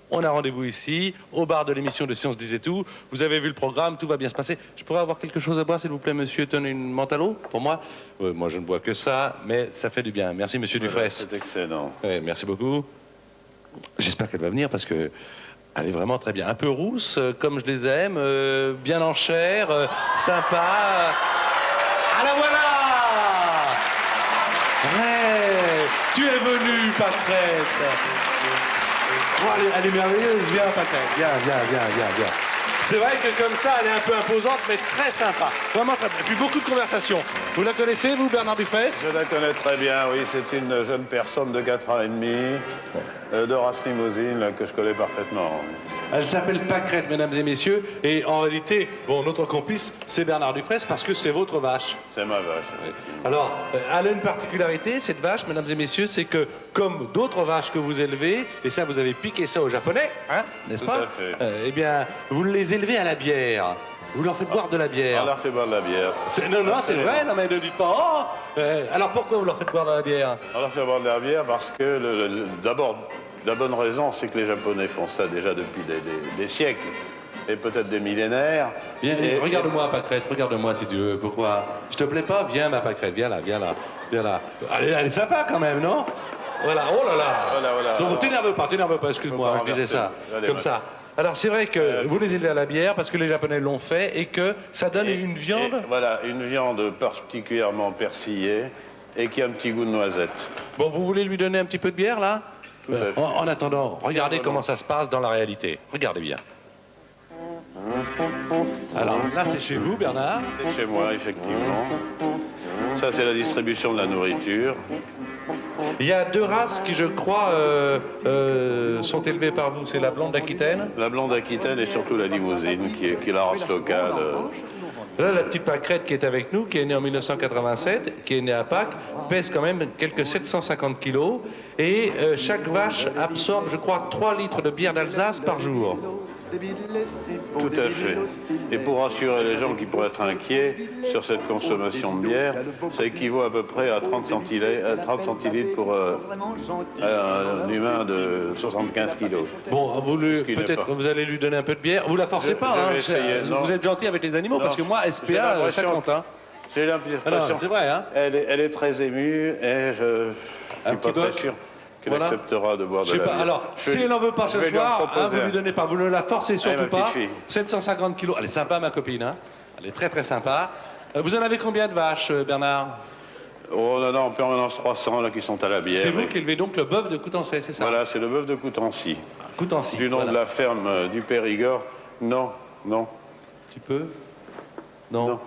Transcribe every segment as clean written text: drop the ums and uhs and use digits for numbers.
On a rendez-vous ici, au bar de l'émission de Si on se disait tout. Vous avez vu le programme, tout va bien se passer. Je pourrais avoir quelque chose à boire, s'il vous plaît, monsieur? Tenez une menthe à l'eau pour moi. Moi, je ne bois que ça, mais ça fait du bien. Merci, monsieur Dufresne. C'est excellent. Ouais, merci beaucoup. J'espère qu'elle va venir parce que elle est vraiment très bien. Un peu rousse, comme je les aime, bien en chair, sympa. Ah la voilà! Ouais, tu es venu, Pâquerette. Oh, elle est merveilleuse, viens, Pâquerette, viens. C'est vrai que comme ça, elle est un peu imposante, mais très sympa. Vraiment très bien. Et puis beaucoup de conversations. Vous la connaissez, vous, Bernard Dufresne? Je la connais très bien, oui. C'est une jeune personne de 4 ans et demi, de race limousine, là, que je connais parfaitement. Elle s'appelle Pâquerette, mesdames et messieurs. Et en réalité, bon, notre complice, c'est Bernard Dufresne parce que c'est votre vache. C'est ma vache. Oui. Alors, elle a une particularité, cette vache, mesdames et messieurs, c'est que, comme d'autres vaches que vous élevez, et ça, vous avez piqué ça aux Japonais, hein, n'est-ce pas? Tout à fait. Eh bien, vous les élevez à la bière. Vous leur faites boire de la bière. On leur fait boire de la bière. Non, c'est vrai, non, mais ne dites pas. Oh, alors, pourquoi vous leur faites boire de la bière? On leur fait boire de la bière parce que, d'abord, la bonne raison, c'est que les Japonais font ça déjà depuis des siècles, et peut-être des millénaires. Viens, regarde-moi, Pâquerette, regarde-moi si tu veux. Pourquoi? Je te plais pas? Viens, ma Pâquerette, viens là. Elle est sympa quand même, non? Voilà, oh là là. Voilà. Donc, t'énerve pas, excuse-moi, je disais ça, comme ça. Alors, c'est vrai que vous les élevez à la bière parce que les Japonais l'ont fait et que ça donne une viande. Voilà, une viande particulièrement persillée et qui a un petit goût de noisette. Bon, vous voulez lui donner un petit peu de bière, là? Tout à fait. En attendant, regardez comment ça se passe dans la réalité. Regardez bien. Alors, là, c'est chez vous, Bernard? C'est chez moi, effectivement. Ça, c'est la distribution de la nourriture. Il y a deux races qui, je crois, sont élevées par vous. C'est la blonde d'Aquitaine. La blonde Aquitaine et surtout la limousine, qui est la race locale. Là, la petite Pâquerette qui est avec nous, qui est née en 1987, qui est née à Pâques, pèse quand même quelques 750 kilos. Et chaque vache absorbe, je crois, 3 litres de bière d'Alsace par jour. Tout à fait. Et pour rassurer les gens qui pourraient être inquiets sur cette consommation de bière, ça équivaut à peu près à 30 centilitres pour un humain de 75 kilos. Bon, peut-être vous allez lui donner un peu de bière. Vous la forcez pas, hein. Vous êtes gentil avec les animaux, parce que moi, SPA, ça compte, hein. J'ai l'impression. C'est vrai, hein. Elle est très émue et je suis pas très sûr qu'elle acceptera de boire de la bière. Alors, si elle n'en veut pas ce soir, vous lui donnez pas, vous ne la forcez surtout pas. 750 kilos. Elle est sympa, ma copine, hein. Elle est très très sympa. Vous en avez combien de vaches, Bernard? Oh non, en permanence 300 là qui sont à la bière. C'est vous qui élevez donc le bœuf de Coutançais, c'est ça? Voilà, c'est le bœuf de Coutancy. Coutancy. Du nom de la ferme du Périgord. Non. Tu peux? Non.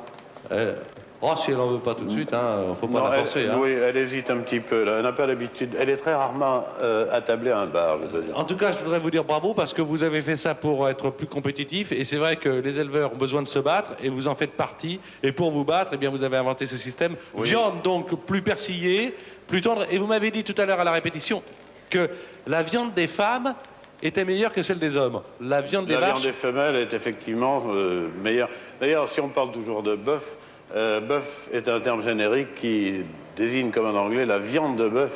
Oh, si elle n'en veut pas tout de suite, hein, faut pas la forcer. Hein. Oui, elle hésite un petit peu, là. Elle n'a pas l'habitude. Elle est très rarement attablée à un bar, je veux dire. En tout cas, je voudrais vous dire bravo parce que vous avez fait ça pour être plus compétitif. Et c'est vrai que les éleveurs ont besoin de se battre et vous en faites partie. Et pour vous battre, eh bien, vous avez inventé ce système. Oui. Viande donc plus persillée, plus tendre. Et vous m'avez dit tout à l'heure à la répétition que la viande des femmes était meilleure que celle des hommes. La viande des vaches... La viande des femelles est effectivement meilleure. D'ailleurs, si on parle toujours de bœuf, bœuf est un terme générique qui désigne, comme en anglais, la viande de bœuf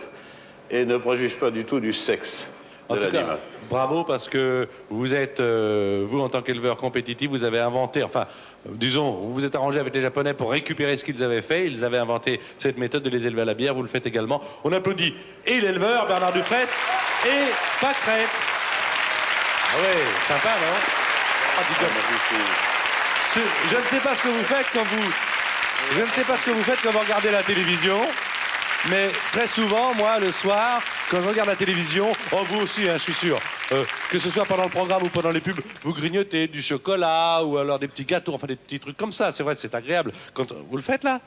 et ne préjuge pas du tout du sexe de l'animal. Bravo, parce que vous êtes, vous en tant qu'éleveur compétitif, vous avez inventé, enfin, disons, vous vous êtes arrangé avec les Japonais pour récupérer ce qu'ils avaient fait. Ils avaient inventé cette méthode de les élever à la bière, vous le faites également. On applaudit et l'éleveur, Bernard Dufresne, et Pâquerette. Ah ouais, sympa, non? Je ne sais pas ce que vous faites quand vous... Je ne sais pas ce que vous faites quand vous regardez la télévision, mais très souvent, moi, le soir, quand je regarde la télévision, vous aussi, hein, je suis sûr, que ce soit pendant le programme ou pendant les pubs, vous grignotez du chocolat ou alors des petits gâteaux, enfin des petits trucs comme ça. C'est vrai, c'est agréable. Quand vous le faites là,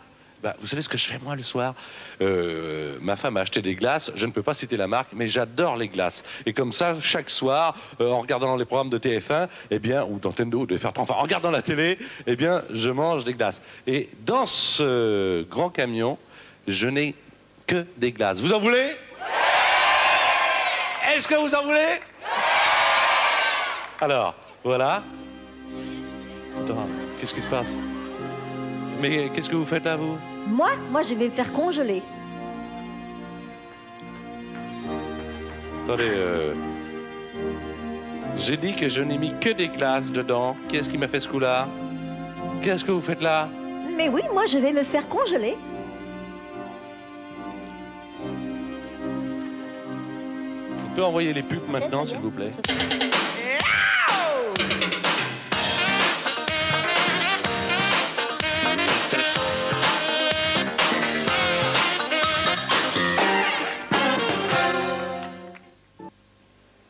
vous savez ce que je fais moi le soir? Ma femme a acheté des glaces, je ne peux pas citer la marque, mais j'adore les glaces. Et comme ça, chaque soir, en regardant les programmes de TF1, eh bien, ou d'Antenne2, ou de FR3, enfin en regardant la télé, eh bien, je mange des glaces. Et dans ce grand camion, je n'ai que des glaces. Vous en voulez? Est-ce que vous en voulez? Alors, voilà. Attends, qu'est-ce qui se passe? Mais qu'est-ce que vous faites là, vous? Moi, je vais me faire congeler. Attendez, J'ai dit que je n'ai mis que des glaces dedans. Qui est-ce qui m'a fait ce coup-là? Qu'est-ce que vous faites là? Mais oui, moi, je vais me faire congeler. On peut envoyer les pubs maintenant, s'il vous plaît.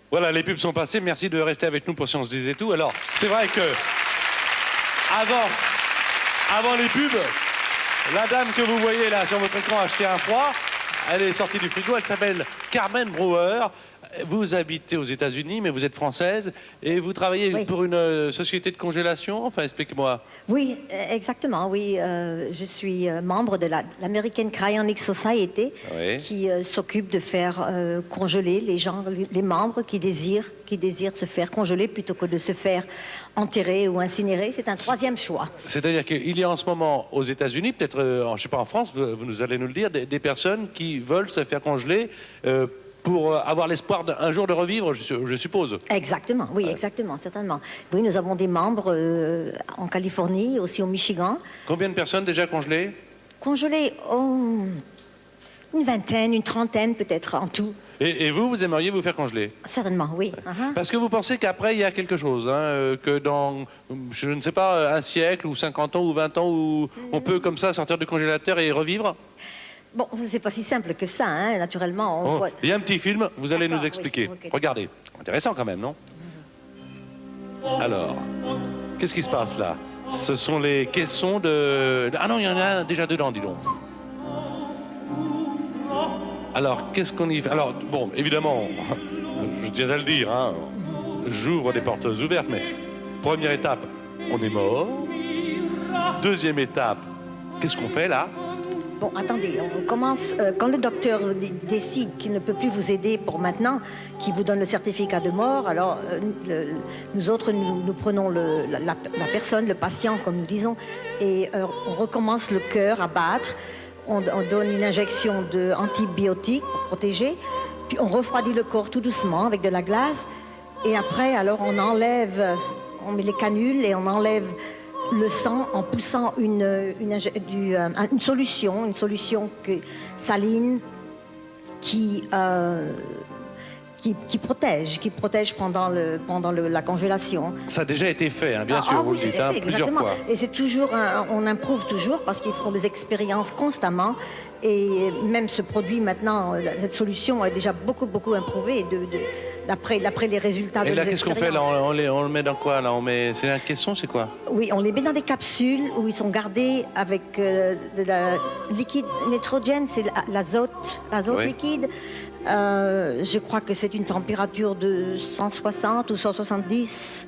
Voilà, les pubs sont passées. Merci de rester avec nous pour Si on se disait tout. Alors, c'est vrai que avant les pubs, la dame que vous voyez là sur votre écran a acheté un froid. Elle est sortie du frigo. Elle s'appelle Carmen Brewer. Vous habitez aux États-Unis, mais vous êtes française et vous travaillez Oui. pour une société de congélation. Enfin, expliquez-moi. Oui, exactement, oui. Je suis membre de l'American Cryonic Society Oui. qui s'occupe de faire congeler les gens, les membres qui désirent se faire congeler plutôt que de se faire enterrer ou incinérer. C'est un troisième choix. C'est-à-dire qu'il y a en ce moment aux États-Unis, peut-être, je ne sais pas en France, vous nous allez nous le dire, des personnes qui veulent se faire congeler pour avoir l'espoir d'un jour de revivre, je suppose. Exactement, oui, exactement, certainement. Oui, nous avons des membres en Californie, aussi au Michigan. Combien de personnes déjà congelées? Congelés, oh, une vingtaine, une trentaine peut-être en tout. Et vous aimeriez vous faire congeler? Certainement, oui. Parce que vous pensez qu'après, il y a quelque chose, hein, que dans, je ne sais pas, un siècle ou 50 ans ou 20 ans, où on peut comme ça sortir du congélateur et revivre? Bon, c'est pas si simple que ça, hein. Naturellement. On voit... Il y a un petit film, vous allez nous D'accord, expliquer. oui, ok. Regardez, intéressant quand même, non? Alors, qu'est-ce qui se passe là? Ce sont les caissons de... Ah non, il y en a déjà dedans, dis donc. Alors, qu'est-ce qu'on y fait? Alors, bon, évidemment, je tiens à le dire, hein, j'ouvre des portes ouvertes, mais première étape, on est mort. Deuxième étape, qu'est-ce qu'on fait là? Bon, attendez, on commence. Quand le docteur décide qu'il ne peut plus vous aider pour maintenant, qu'il vous donne le certificat de mort, alors nous autres, nous prenons la personne, le patient, comme nous disons, et on recommence le cœur à battre. On donne une injection d'antibiotiques pour protéger, puis on refroidit le corps tout doucement avec de la glace, et après, alors on met les canules et on enlève le sang en poussant une solution saline qui protège pendant la congélation. Ça a déjà été fait, hein, bien sûr, vous oui, le dites, hein, plusieurs exactement. fois. Et c'est toujours, on improuve toujours parce qu'ils font des expériences constamment. Et même ce produit maintenant, cette solution est déjà beaucoup improuvée d'après les résultats de Et là, nos qu'est-ce qu'on fait là? On le met dans quoi là? C'est un caisson, c'est quoi? Oui, on les met dans des capsules où ils sont gardés avec de la liquide nitrogène, c'est l'azote Oui. liquide. Je crois que c'est une température de 160 ou 170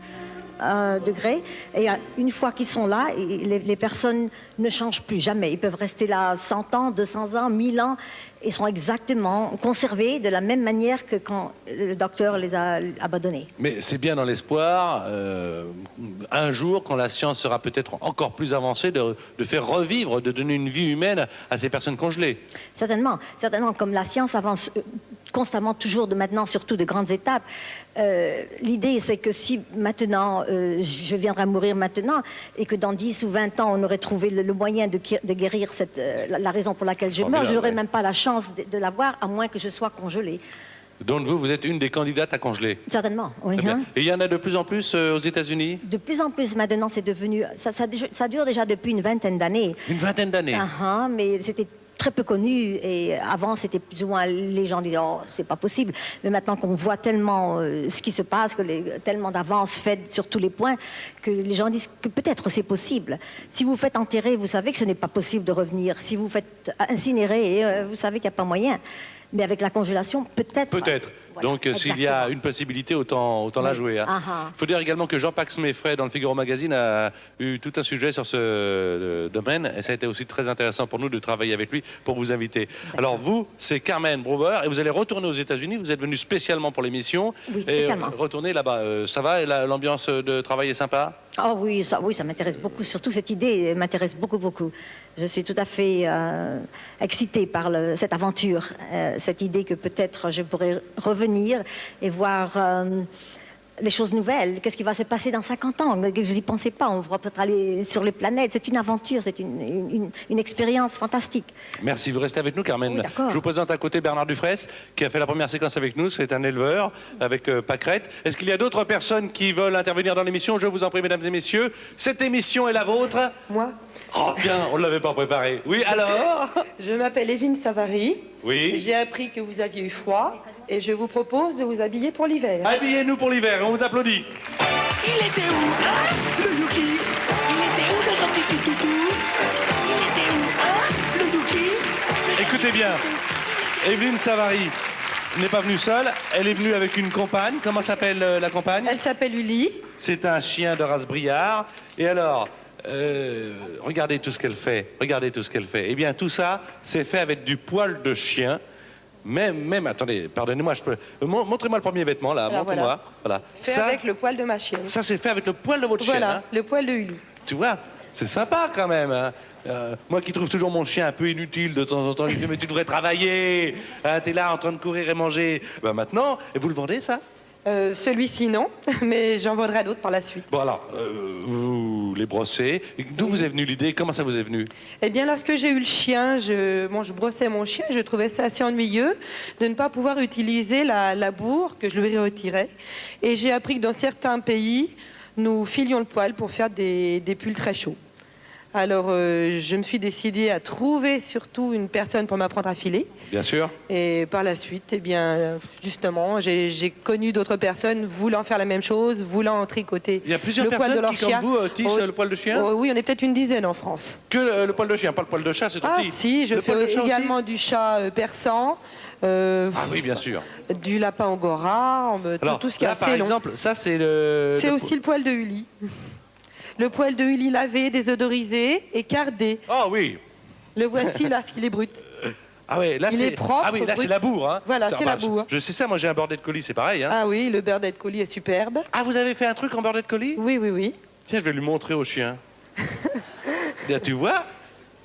degrés. Et une fois qu'ils sont là, les personnes ne changent plus jamais. Ils peuvent rester là 100 ans, 200 ans, 1000 ans. Ils sont exactement conservés de la même manière que quand le docteur les a abandonnés. Mais c'est bien dans l'espoir, un jour, quand la science sera peut-être encore plus avancée, de faire revivre, de donner une vie humaine à ces personnes congelées. Certainement, comme la science avance constamment, toujours de maintenant, surtout de grandes étapes. L'idée, c'est que si maintenant, je viendrais à mourir maintenant, et que dans 10 ou 20 ans, on aurait trouvé le moyen de guérir la raison pour laquelle je meurs, je n'aurais même pas la chance de l'avoir, à moins que je sois congelée. Donc vous êtes une des candidates à congeler. Certainement, oui. Très bien. Et il y en a de plus en plus aux États-Unis? De plus en plus maintenant, c'est devenu... Ça dure déjà depuis une vingtaine d'années. Une vingtaine d'années. Mais c'était très peu connu, et avant c'était plus ou moins, les gens disaient oh c'est pas possible, mais maintenant qu'on voit tellement ce qui se passe, tellement d'avances faites sur tous les points, que les gens disent que peut-être c'est possible. Si vous faites enterrer, vous savez que ce n'est pas possible de revenir. Si vous faites incinérer, vous savez qu'il n'y a pas moyen. Mais avec la congélation, peut-être. Peut-être. Voilà, Donc s'il y a une possibilité, autant la jouer. Hein. Il faut dire également que Jean-Pax Meffray, dans le Figaro Magazine, a eu tout un sujet sur ce domaine. Et ça a été aussi très intéressant pour nous de travailler avec lui pour vous inviter. Alors vous, c'est Carmen Brewer, et vous allez retourner aux États-Unis. Vous êtes venu spécialement pour l'émission. Oui, spécialement. Et retourner là-bas. Ça va? L'ambiance de travail est sympa? Oh oui, ça m'intéresse beaucoup. Surtout cette idée m'intéresse beaucoup. Je suis tout à fait excitée par cette aventure, cette idée que peut-être je pourrais revenir et voir des choses nouvelles. Qu'est-ce qui va se passer dans 50 ans? Vous n'y pensez pas, on va peut-être aller sur les planètes. C'est une aventure, c'est une expérience fantastique. Merci, vous restez avec nous, Carmen. Oui, d'accord. Je vous présente à côté Bernard Dufresne, qui a fait la première séquence avec nous. C'est un éleveur avec pâquerette. Est-ce qu'il y a d'autres personnes qui veulent intervenir dans l'émission? Je vous en prie, mesdames et messieurs. Cette émission est la vôtre. Moi, Oh, tiens, on ne l'avait pas préparé. Oui, alors? je m'appelle Evelyne Savary. Oui. J'ai appris que vous aviez eu froid et je vous propose de vous habiller pour l'hiver. Habillez-nous pour l'hiver, on vous applaudit. Il était où, hein, le Yuki? Il était où le gentil tout toutou? Il était où, hein, le Yuki? Écoutez bien, Evelyne Savary n'est pas venue seule, elle est venue avec une compagne. Comment s'appelle la compagne? Elle s'appelle Uli. C'est un chien de race Briard. Et alors, regardez tout ce qu'elle fait. Regardez tout ce qu'elle fait. Eh bien, tout ça, c'est fait avec du poil de chien. Même, attendez, pardonnez-moi, montrez-moi le premier vêtement, là. Alors, Montrez-moi. Voilà. Fait Ça, avec le poil de ma chienne. ça c'est fait avec le poil de votre chien. Voilà, Hein. le poil de Uli. Tu vois, c'est sympa quand même. Hein. Moi qui trouve toujours mon chien un peu inutile de temps en temps, je lui dis mais tu devrais travailler. Hein, t'es là en train de courir et manger. Ben maintenant, et vous le vendez ça? Celui-ci, non, mais j'en vendrai d'autres par la suite. Bon alors, vous les brossez. D'où vous est venue l'idée? Comment ça vous est venu? Eh bien, lorsque j'ai eu le chien, je brossais mon chien, je trouvais ça assez ennuyeux de ne pas pouvoir utiliser la bourre que je lui retirais. Et j'ai appris que dans certains pays, nous filions le poil pour faire des pulls très chauds. Alors, je me suis décidée à trouver surtout une personne pour m'apprendre à filer. Bien sûr. Et par la suite, eh bien, justement, j'ai connu d'autres personnes voulant faire la même chose, voulant tricoter Il y a plusieurs le poil personnes de leur qui, chien. comme vous, tissent le poil de chien? Oh, oui, on est peut-être une dizaine en France. Que le poil de chien, pas le poil de chat, c'est tout Ah petit. si, je Le poil de fais chat aussi? également du chat persan, Ah oui, bien sûr. du lapin angora, Alors, tout ce qui est là, assez par long. exemple, ça c'est le... C'est aussi le poil de Uli. Le poil de Uli lavé, désodorisé et cardé. Oh oui. Le voici lorsqu'il est brut. Ah ouais, là Il c'est... est propre, Ah oui, là c'est brut. la bourre. Hein. Voilà, c'est la bourre. Je sais ça, moi j'ai un bordet de colis, c'est pareil. Hein. Ah oui, le Birdet Collie est superbe. Ah, vous avez fait un truc en bordet de colis? Oui, oui, oui. Tiens, je vais lui montrer au chien. Bien, tu vois?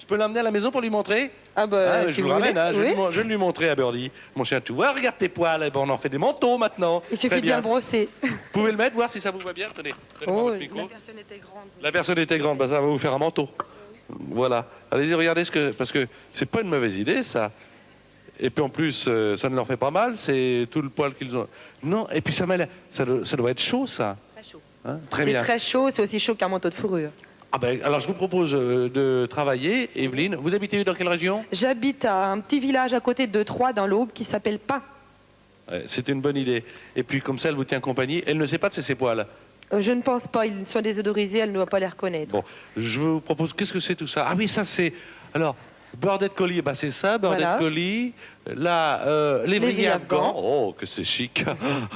Je peux l'emmener à la maison pour lui montrer? Ah bah, Je si vous vous le ramène, voulez. hein, Oui. je vais lui montrer à Birdie. Mon chien, tu vois, regarde tes poils, eh ben, on en fait des manteaux maintenant. Il suffit Très de bien le brosser. Vous pouvez le mettre, voir si ça vous va bien. Tenez, donnez-moi Oh, votre micro. la personne était grande. La personne était grande, bah, ça va vous faire un manteau. Voilà. Allez-y, regardez parce que c'est pas une mauvaise idée, ça. Et puis en plus, ça ne leur fait pas mal, c'est tout le poil qu'ils ont. Non, et puis ça doit être chaud, ça. Très chaud. Hein, très C'est bien. très chaud, c'est aussi chaud qu'un manteau de fourrure. Ah ben, alors je vous propose de travailler, Evelyne. Vous habitez dans quelle région? J'habite à un petit village à côté de Troyes, dans l'Aube, qui s'appelle Pin. Ouais, c'est une bonne idée. Et puis comme ça, elle vous tient compagnie. Elle ne sait pas de ses poils. Je ne pense pas, ils sont désodorisés, elle ne doit pas les reconnaître. Bon, je vous propose, qu'est-ce que c'est tout ça? Ah oui, ça c'est... Alors, bordet de colis, bah c'est ça, bordet Voilà. de colis. Là, lévrier Lévrier afghan. afghan. Oh, que c'est chic.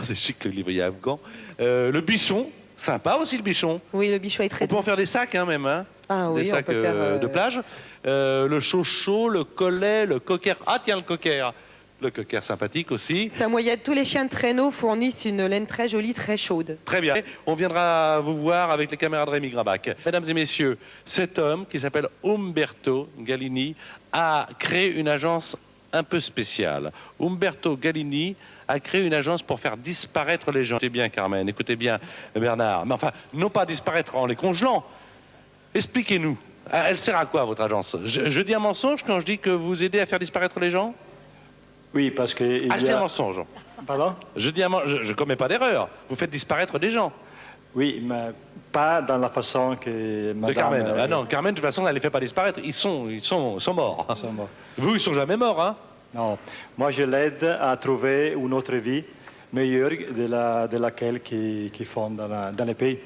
C'est chic le lévrier afghan. Le bichon, sympa aussi le bichon. Oui, le bichon est très... On peut en faire des sacs hein, même, hein. Ah oui, Des on sacs peut faire... de plage. Le chocho, le collet, le cocker. Ah tiens, le cocker. Le cocker sympathique aussi. Samoyed, tous les chiens de traîneau fournissent une laine très jolie, très chaude. Très bien. On viendra vous voir avec les caméras de Rémi Grabac. Mesdames et messieurs, cet homme qui s'appelle Umberto Gallini a créé une agence un peu spéciale. Umberto Gallini a créé une agence pour faire disparaître les gens. Écoutez bien, Carmen, écoutez bien, Bernard. Mais enfin, non pas disparaître en les congelant. Expliquez-nous. Elle sert à quoi, votre agence? Je dis un mensonge quand je dis que vous aidez à faire disparaître les gens? Oui, parce que il Je y dis un a... mensonge. Pardon? Je ne commets pas d'erreur. Vous faites disparaître des gens. Oui, mais pas dans la façon que Madame... De Carmen. Ah non, Carmen, de toute façon, elle ne les fait pas disparaître. Ils sont morts. Ils sont morts. Vous, ils sont jamais morts, hein? Non, moi je l'aide à trouver une autre vie meilleure de laquelle qui font dans les pays.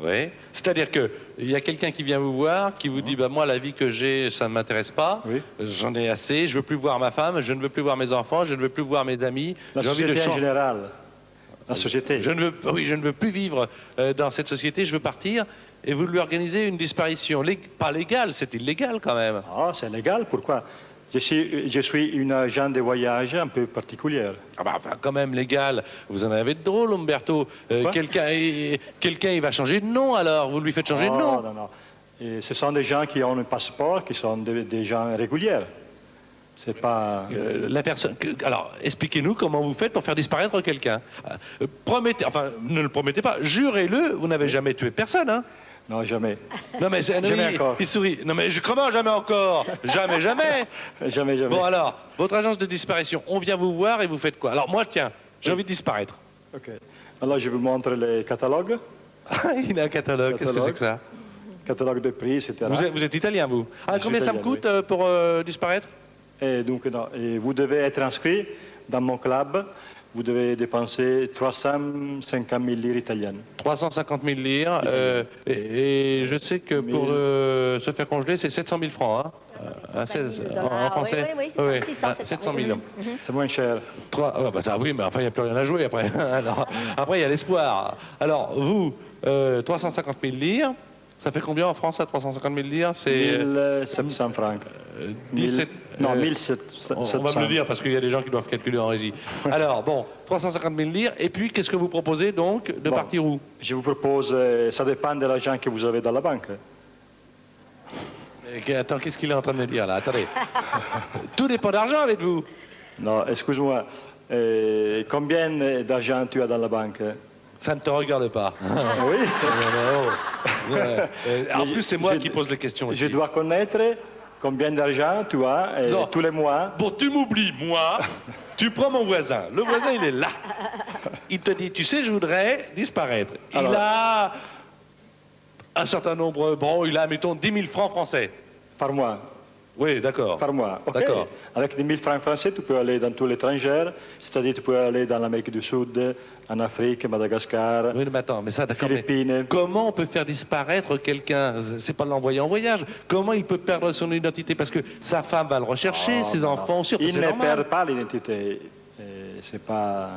Oui. C'est-à-dire qu'il y a quelqu'un qui vient vous voir, qui vous dit bah, moi, la vie que j'ai, ça ne m'intéresse pas. Oui. J'en ai assez. Je ne veux plus voir ma femme. Je ne veux plus voir mes enfants. Je ne veux plus voir mes amis. La J'ai envie de société en changer. général. La société. Je ne veux plus vivre dans cette société. Je veux partir. Et vous lui organisez une disparition. Pas légale, c'est illégal quand même. Ah, c'est légal, pourquoi? Je suis une agent de voyage un peu particulière. Ah bah, enfin, quand même, légal. Vous en avez de drôle, Umberto. Quoi Quelqu'un, il va changer de nom, alors. Vous lui faites changer de nom. Non, non. Et ce sont des gens qui ont un passeport, qui sont des gens réguliers. C'est pas... La personne. Alors, expliquez-nous comment vous faites pour faire disparaître quelqu'un. Promettez, enfin, ne le promettez pas, jurez-le, vous n'avez jamais tué personne, hein? Non, jamais. Non, mais Jamais encore. il sourit. Non, mais comment jamais encore? Jamais, jamais. Jamais, jamais. Bon, alors, votre agence de disparition, on vient vous voir et vous faites quoi? Alors, moi, tiens, j'ai envie de disparaître. Ok. Alors, je vous montre les catalogues. Il a un catalogue, qu'est-ce que c'est que ça? Catalogue de prix, etc. Vous êtes italien, vous? Ah, Je suis combien ça me italien, coûte pour disparaître? Et donc, non, et vous devez être inscrit dans mon club. Vous devez dépenser 350 000 lire italiennes. 350 000 lire. Et je sais que pour se faire congeler, c'est 700 000 francs. Hein? En français? Oui, c'est ça, 700 000. C'est moins cher. Oui, mais enfin, il n'y a plus rien à jouer après. Alors, après, il y a l'espoir. Alors, vous, 350 000 lire, ça fait combien en France, à 350 000 lire? C'est 1700 francs. 17... Non, 1700. On va me le dire parce qu'il y a des gens qui doivent calculer en régie. Alors, bon, 350 000 lire. Et puis, qu'est-ce que vous proposez donc de partir où? Je vous propose, ça dépend de l'argent que vous avez dans la banque. Attends, qu'est-ce qu'il est en train de me dire là? Attendez. Tout dépend d'argent avec vous. Non, excuse-moi. Combien d'argent tu as dans la banque? Ça ne te regarde pas. Oui. En plus, c'est moi qui pose les questions ici. Je dois connaître combien d'argent tu as tous les mois. Bon, tu m'oublies, moi. Tu prends mon voisin. Le voisin, il est là. Il te dit, tu sais, je voudrais disparaître. Alors, il a un certain nombre, bon, il a, mettons, 10 000 francs français. Par mois. Oui, d'accord. Par mois. Ok. D'accord. Avec 10 000 francs français, tu peux aller dans tout l'étranger, c'est-à-dire tu peux aller dans l'Amérique du Sud, en Afrique, Madagascar, Oui, mais attends, mais ça, d'accord. mais Philippines. comment on peut faire disparaître quelqu'un? C'est pas de l'envoyer en voyage. Comment il peut perdre son identité? Parce que sa femme va le rechercher, ses enfants aussi. Il c'est ne normal. perd pas l'identité. C'est pas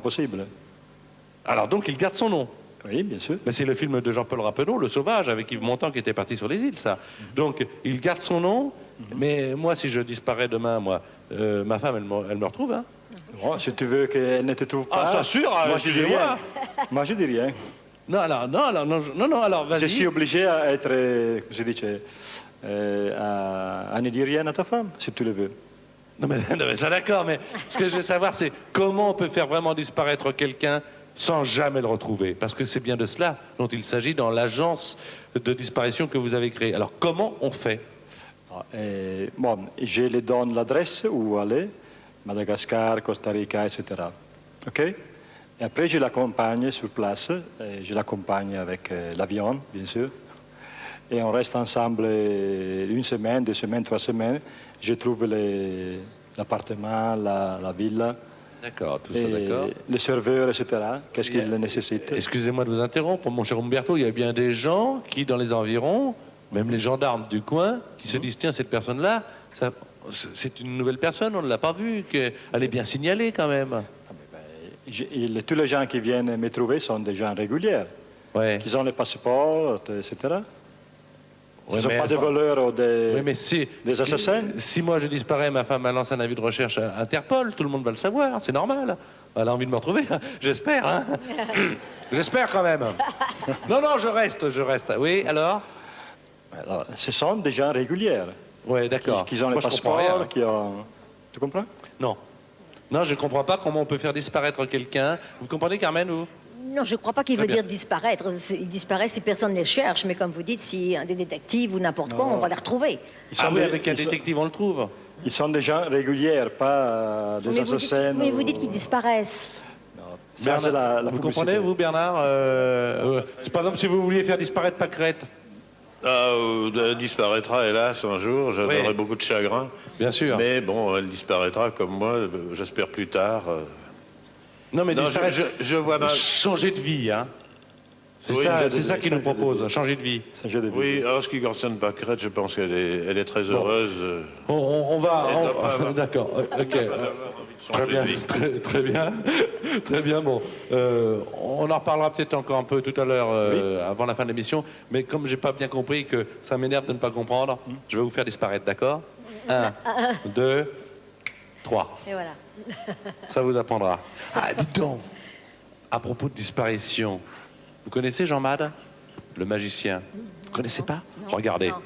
possible. Alors donc, il garde son nom. Oui, bien sûr. Mais c'est le film de Jean-Paul Rappeneau, Le Sauvage, avec Yves Montand qui était parti sur les îles, ça. Donc, il garde son nom, mais moi, si je disparais demain, moi, ma femme, elle me retrouve, hein. Bon, si tu veux qu'elle ne te trouve pas... Ah, bien sûr, moi, je dis rien. Moi, je dis rien. Non, alors, vas-y. Je suis obligé à être, je dis, à ne dire rien à ta femme, si tu le veux. Non, mais ça, d'accord, mais ce que je veux savoir, c'est comment on peut faire vraiment disparaître quelqu'un sans jamais le retrouver? Parce que c'est bien de cela dont il s'agit dans l'agence de disparition que vous avez créée. Alors, comment on fait? Bon, je lui donne l'adresse où aller, Madagascar, Costa Rica, etc. OK? Et après, je l'accompagne sur place, et je l'accompagne avec l'avion, bien sûr. Et on reste ensemble une semaine, 2 semaines, 3 semaines. Je trouve l'appartement, la villa. D'accord, tout ça, d'accord. Les serveurs, etc. Qu'est-ce qu'ils nécessitent? Excusez-moi de vous interrompre, mon cher Umberto, il y a bien des gens qui, dans les environs, même les gendarmes du coin, qui se disent, tiens, cette personne-là, c'est une nouvelle personne, on ne l'a pas vue, elle est bien signalée quand même. Tous les gens qui viennent me trouver sont des gens réguliers, Ouais. qui ont les passeports, etc. Ce ne sont mais pas des voleurs ou Oui, mais des assassins. Si moi je disparais, ma femme lance un avis de recherche à Interpol, tout le monde va le savoir, c'est normal. Elle a envie de me retrouver, j'espère. Hein. J'espère quand même. Non, je reste. Oui, alors? Alors, ce sont des gens réguliers. Oui, d'accord. Qui ont les Moi, je comprends rien. passeports, qui ont... Tu comprends? Non. Non, je ne comprends pas comment on peut faire disparaître quelqu'un. Vous comprenez, Carmen, vous? Non, je ne crois pas qu'il Très veut bien. dire disparaître. Il disparaît si personne ne les cherche. Mais comme vous dites, si un des détectives ou n'importe quoi, on va les retrouver. Avec un détective, on le trouve. Ils sont des gens réguliers, pas des Mais vous dites, assassins. mais vous dites qu'ils disparaissent. Ça, c'est la vous publicité. comprenez, vous, Bernard c'est par exemple, si vous vouliez faire disparaître Pâquerette. Elle disparaîtra, hélas, un jour. J'aurai Oui. beaucoup de chagrin. Bien sûr. Mais bon, elle disparaîtra comme moi, j'espère plus tard. Non, mais Non, disparaître, je vois mal. changer de vie, hein. C'est Oui, ça qu'il nous propose, changer de vie. C'est un jeu de vie. Oui, en ce qui concerne Pâquerette, je pense qu'elle est très heureuse. On va... Elle doit pas avoir- D'accord, ok. Très changer bien, de vie. très bien. Très bien, bon. On en reparlera peut-être encore un peu tout à l'heure, avant la fin de l'émission. Mais comme j'ai pas bien compris que ça m'énerve de ne pas comprendre, je vais vous faire disparaître, d'accord? 1, 2, 3. Et voilà. Ça vous apprendra. Ah, dites donc, à propos de disparition, vous connaissez Jean Mad, le magicien? Vous connaissez pas? Regardez. Non.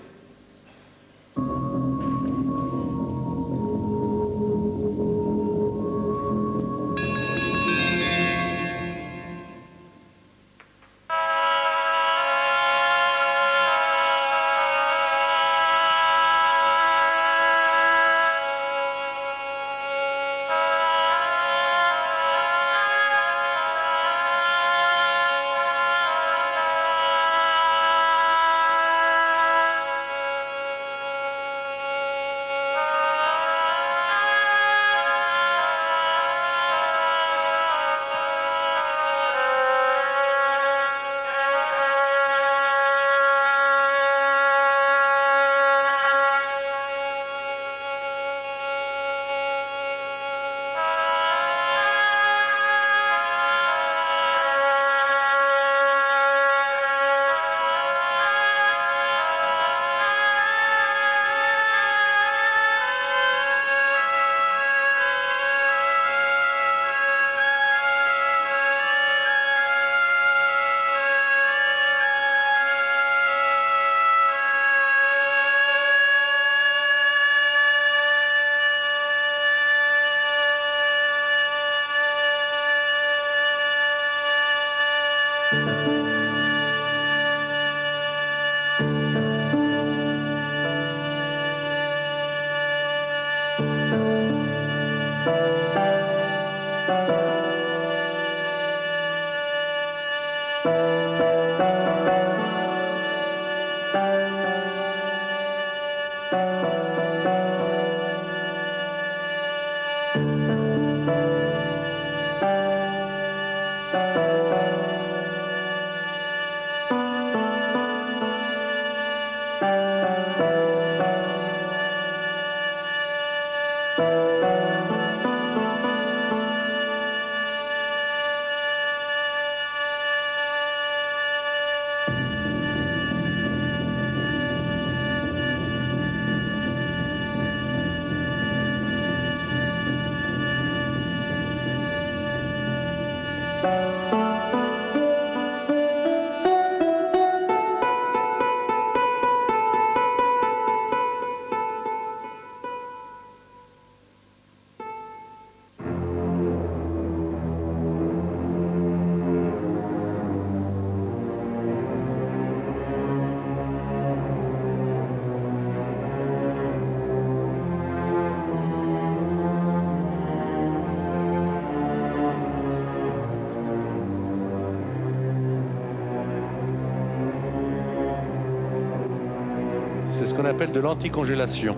C'est ce qu'on appelle de l'anticongélation.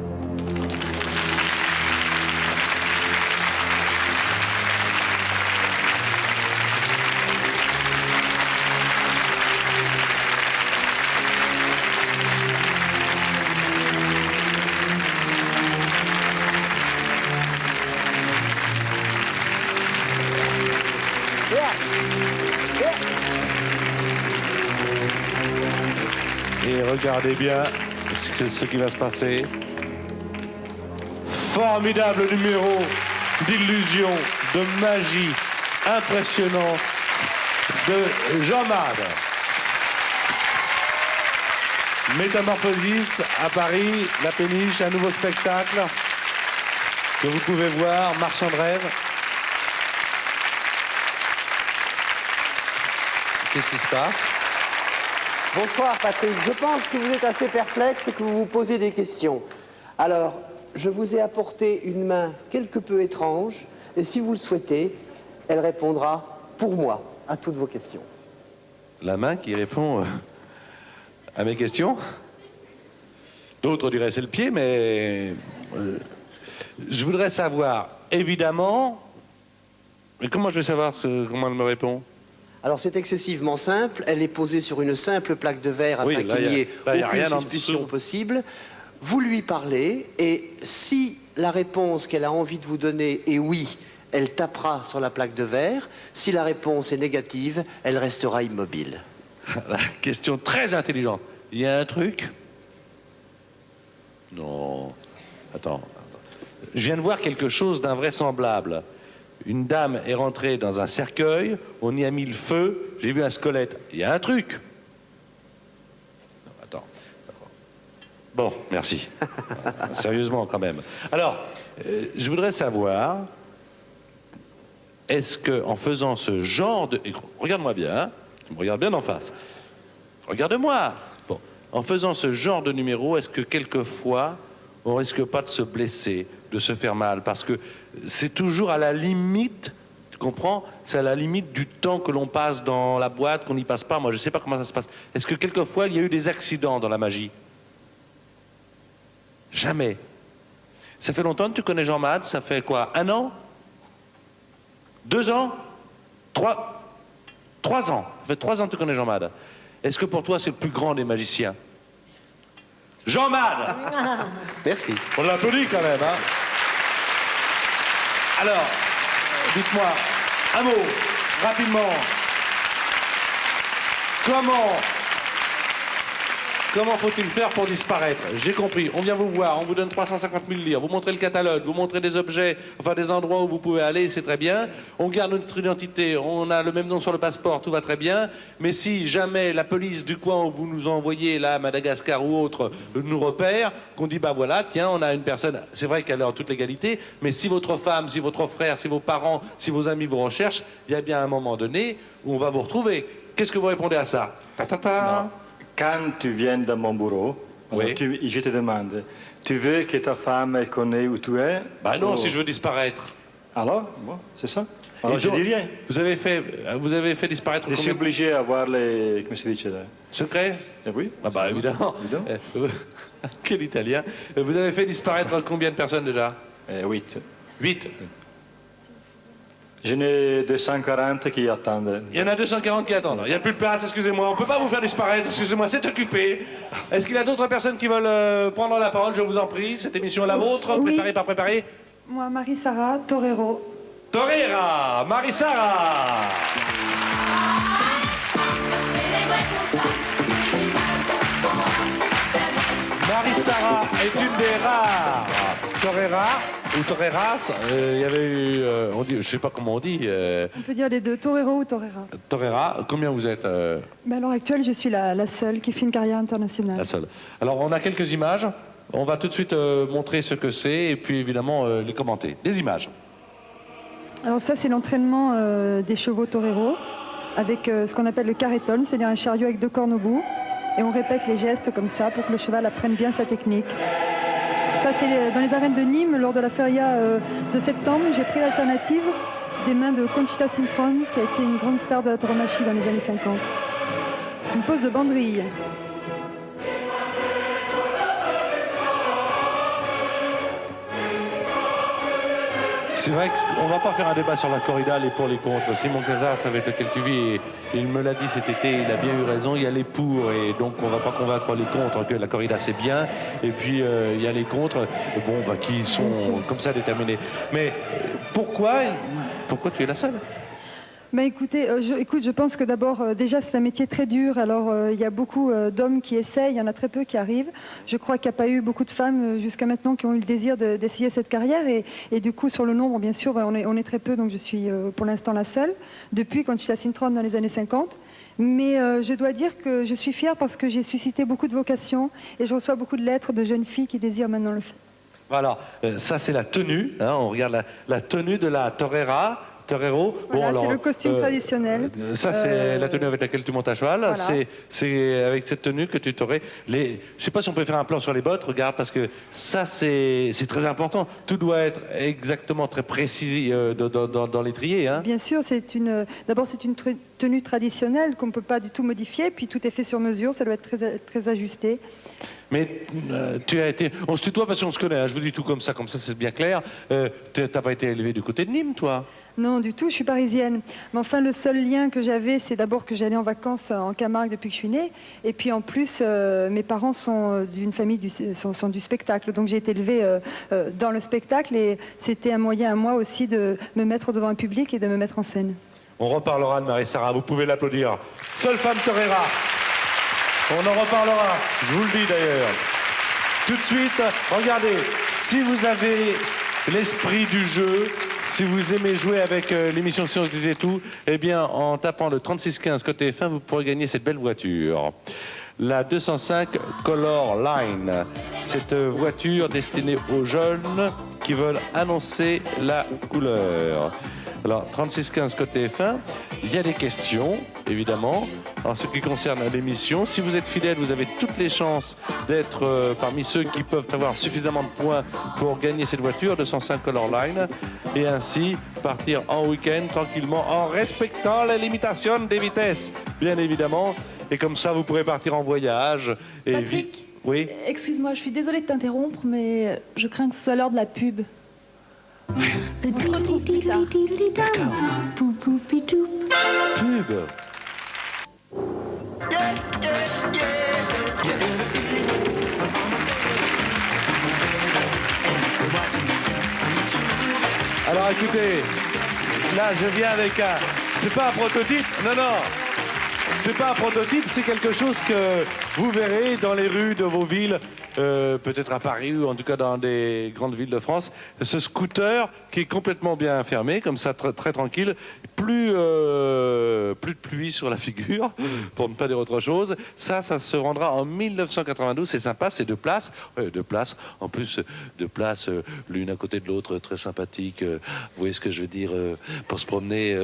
Et regardez bien ce qui va se passer. Formidable numéro d'illusion, de magie, impressionnant de Jean Mad. Métamorphosis à Paris, La Péniche, un nouveau spectacle que vous pouvez voir, Marchand de rêve. Qu'est-ce qui se passe? Bonsoir Patrick, je pense que vous êtes assez perplexe et que vous vous posez des questions. Alors, je vous ai apporté une main quelque peu étrange et si vous le souhaitez, elle répondra pour moi à toutes vos questions. La main qui répond à mes questions. D'autres diraient c'est le pied, mais je voudrais savoir, évidemment, mais comment je vais savoir comment elle me répond? Alors c'est excessivement simple, elle est posée sur une simple plaque de verre afin Oui, qu'il n'y ait rien aucune en suspicion dessous. possible. Vous lui parlez et si la réponse qu'elle a envie de vous donner est oui, elle tapera sur la plaque de verre. Si la réponse est négative, elle restera immobile. La question très intelligente. Il y a un truc? Non. Attends. Je viens de voir quelque chose d'invraisemblable. Une dame est rentrée dans un cercueil, on y a mis le feu, j'ai vu un squelette. Il y a un truc. Non, attends. Bon, merci. Sérieusement, quand même. Alors, je voudrais savoir, est-ce qu'en faisant ce genre de... Regarde-moi bien, hein, tu me regardes bien en face. Regarde-moi. Bon, en faisant ce genre de numéro, est-ce que quelquefois, on risque pas de se blesser, de se faire mal? Parce que c'est toujours à la limite, tu comprends? C'est à la limite du temps que l'on passe dans la boîte, qu'on n'y passe pas. Moi, je sais pas comment ça se passe. Est-ce que quelquefois, il y a eu des accidents dans la magie? Jamais. Ça fait longtemps que tu connais Jean Mad? Ça fait quoi? 1 an? 2 ans? 3 ans. Ça fait 3 ans que tu connais Jean Mad. Est-ce que pour toi, c'est le plus grand des magiciens? Jean Mad! Merci. On l'applaudit quand même, hein? Alors, dites-moi, un mot, rapidement. Comment faut-il faire pour disparaître? J'ai compris. On vient vous voir, on vous donne 350 000 livres, vous montrez le catalogue, vous montrez des objets, enfin des endroits où vous pouvez aller, c'est très bien. On garde notre identité, on a le même nom sur le passeport, tout va très bien. Mais si jamais la police du coin où vous nous envoyez, là, à Madagascar ou autre, nous repère, qu'on dit, bah voilà, tiens, on a une personne, c'est vrai qu'elle est en toute légalité, mais si votre femme, si votre frère, si vos parents, si vos amis vous recherchent, il y a bien un moment donné où on va vous retrouver. Qu'est-ce que vous répondez à ça? Non. Quand tu viens dans mon bureau, alors Oui. je te demande, tu veux que ta femme elle connaisse où tu es? Bah non, ou- si je veux disparaître. Alors, bon, c'est ça. Alors Et je donc, dis rien. Vous avez fait disparaître Je suis combien? obligé d'avoir les... Comment se dit là? Secret? Eh oui. Ah bah évidemment. Évidemment. Quel italien. Vous avez fait disparaître combien de personnes déjà? 8. 8. J'en ai 240 qui attendent. Il y en a 240 qui attendent. Il n'y a plus de place, excusez-moi. On ne peut pas vous faire disparaître, excusez-moi, c'est occupé. Est-ce qu'il y a d'autres personnes qui veulent prendre la parole? Je vous en prie. Cette émission est la vôtre, Oui. préparée par préparée. Moi, Marie-Sara Torero. Torera, Marie-Sara. Marie-Sara est une des rares. Torera ou Toreras, il y avait eu, on dit, je sais pas comment on dit, On peut dire les deux, Torero ou Torera. Torera. Combien vous êtes Mais à l'heure actuelle, je suis la seule qui fait une carrière internationale. la seule. Alors on a quelques images. On va tout de suite montrer ce que c'est et puis évidemment les commenter. Des images. Alors ça, c'est l'entraînement des chevaux Torero avec ce qu'on appelle le carreton, c'est-à-dire un chariot avec 2 cornes au bout. Et on répète les gestes comme ça pour que le cheval apprenne bien sa technique. Ça, c'est dans les arènes de Nîmes, lors de la feria de septembre. J'ai pris l'alternative des mains de Conchita Cintron, qui a été une grande star de la tauromachie dans les années 50. C'est une pose de banderille. C'est vrai qu'on va pas faire un débat sur la corrida, les pour, les contre. Simon Casas, avec lequel tu vis, il me l'a dit cet été, il a bien eu raison, il y a les pour, et donc on va pas convaincre les contre que la corrida c'est bien, et puis il y a les contre, bon, bah, qui sont comme ça déterminés. Mais pourquoi tu es la seule? Ben écoutez, je pense que d'abord, déjà c'est un métier très dur, alors il y a beaucoup d'hommes qui essayent, il y en a très peu qui arrivent. Je crois qu'il n'y a pas eu beaucoup de femmes jusqu'à maintenant qui ont eu le désir d'essayer cette carrière, et du coup sur le nombre, bien sûr, on est très peu, donc je suis pour l'instant la seule, depuis Conchita Cintron dans les années 50. Mais je dois dire que je suis fière parce que j'ai suscité beaucoup de vocations, et je reçois beaucoup de lettres de jeunes filles qui désirent maintenant le faire. Voilà, ça c'est la tenue, hein, on regarde la tenue de la torera. Torero. Voilà, c'est le costume traditionnel. Ça, c'est la tenue avec laquelle tu montes à cheval. Voilà. C'est avec cette tenue que tu t'aurais... Je ne sais pas si on peut faire un plan sur les bottes, regarde, parce que ça, c'est très important. Tout doit être exactement très précis dans l'étrier. Hein. Bien sûr, d'abord c'est une tenue traditionnelle qu'on ne peut pas du tout modifier, puis tout est fait sur mesure, ça doit être très, très ajusté. Mais tu as été... On se tutoie parce qu'on se connaît, hein, je vous dis tout comme ça c'est bien clair. Tu n'as pas été élevé du côté de Nîmes, toi? Non, du tout, je suis parisienne. Mais enfin, le seul lien que j'avais, c'est d'abord que j'allais en vacances en Camargue depuis que je suis née. Et puis en plus, mes parents sont d'une famille sont du spectacle. Donc j'ai été élevée dans le spectacle, et c'était un moyen à moi aussi de me mettre devant un public et de me mettre en scène. On reparlera de Marie-Sara, vous pouvez l'applaudir. Seule femme torera. On en reparlera, je vous le dis d'ailleurs. Tout de suite, regardez, si vous avez l'esprit du jeu, si vous aimez jouer avec l'émission Si on se disait tout, eh bien, en tapant le 3615 côté F1, vous pourrez gagner cette belle voiture. La 205 Color Line. Cette voiture destinée aux jeunes qui veulent annoncer la couleur. Alors, 3615 côté F1, il y a des questions, évidemment, en ce qui concerne l'émission. Si vous êtes fidèle, vous avez toutes les chances d'être parmi ceux qui peuvent avoir suffisamment de points pour gagner cette voiture, 205 Color Line, et ainsi partir en week-end tranquillement en respectant la limitation des vitesses, bien évidemment. Et comme ça, vous pourrez partir en voyage. Et Patrick, oui. excuse-moi, je suis désolée de t'interrompre, mais je crains que ce soit l'heure de la pub. On se retrouve plus tard. D'accord. Pub. Alors écoutez, là je viens avec un... C'est pas un prototype, non, non. C'est pas un prototype, c'est quelque chose que vous verrez dans les rues de vos villes, peut-être à Paris ou en tout cas dans des grandes villes de France. Ce scooter qui est complètement bien fermé, comme ça, très tranquille, plus de pluie sur la figure, pour ne pas dire autre chose. Ça se rendra en 1992. C'est sympa, c'est 2 places. Ouais, 2 places. En plus, 2 places l'une à côté de l'autre, très sympathique. Vous voyez ce que je veux dire, pour se promener,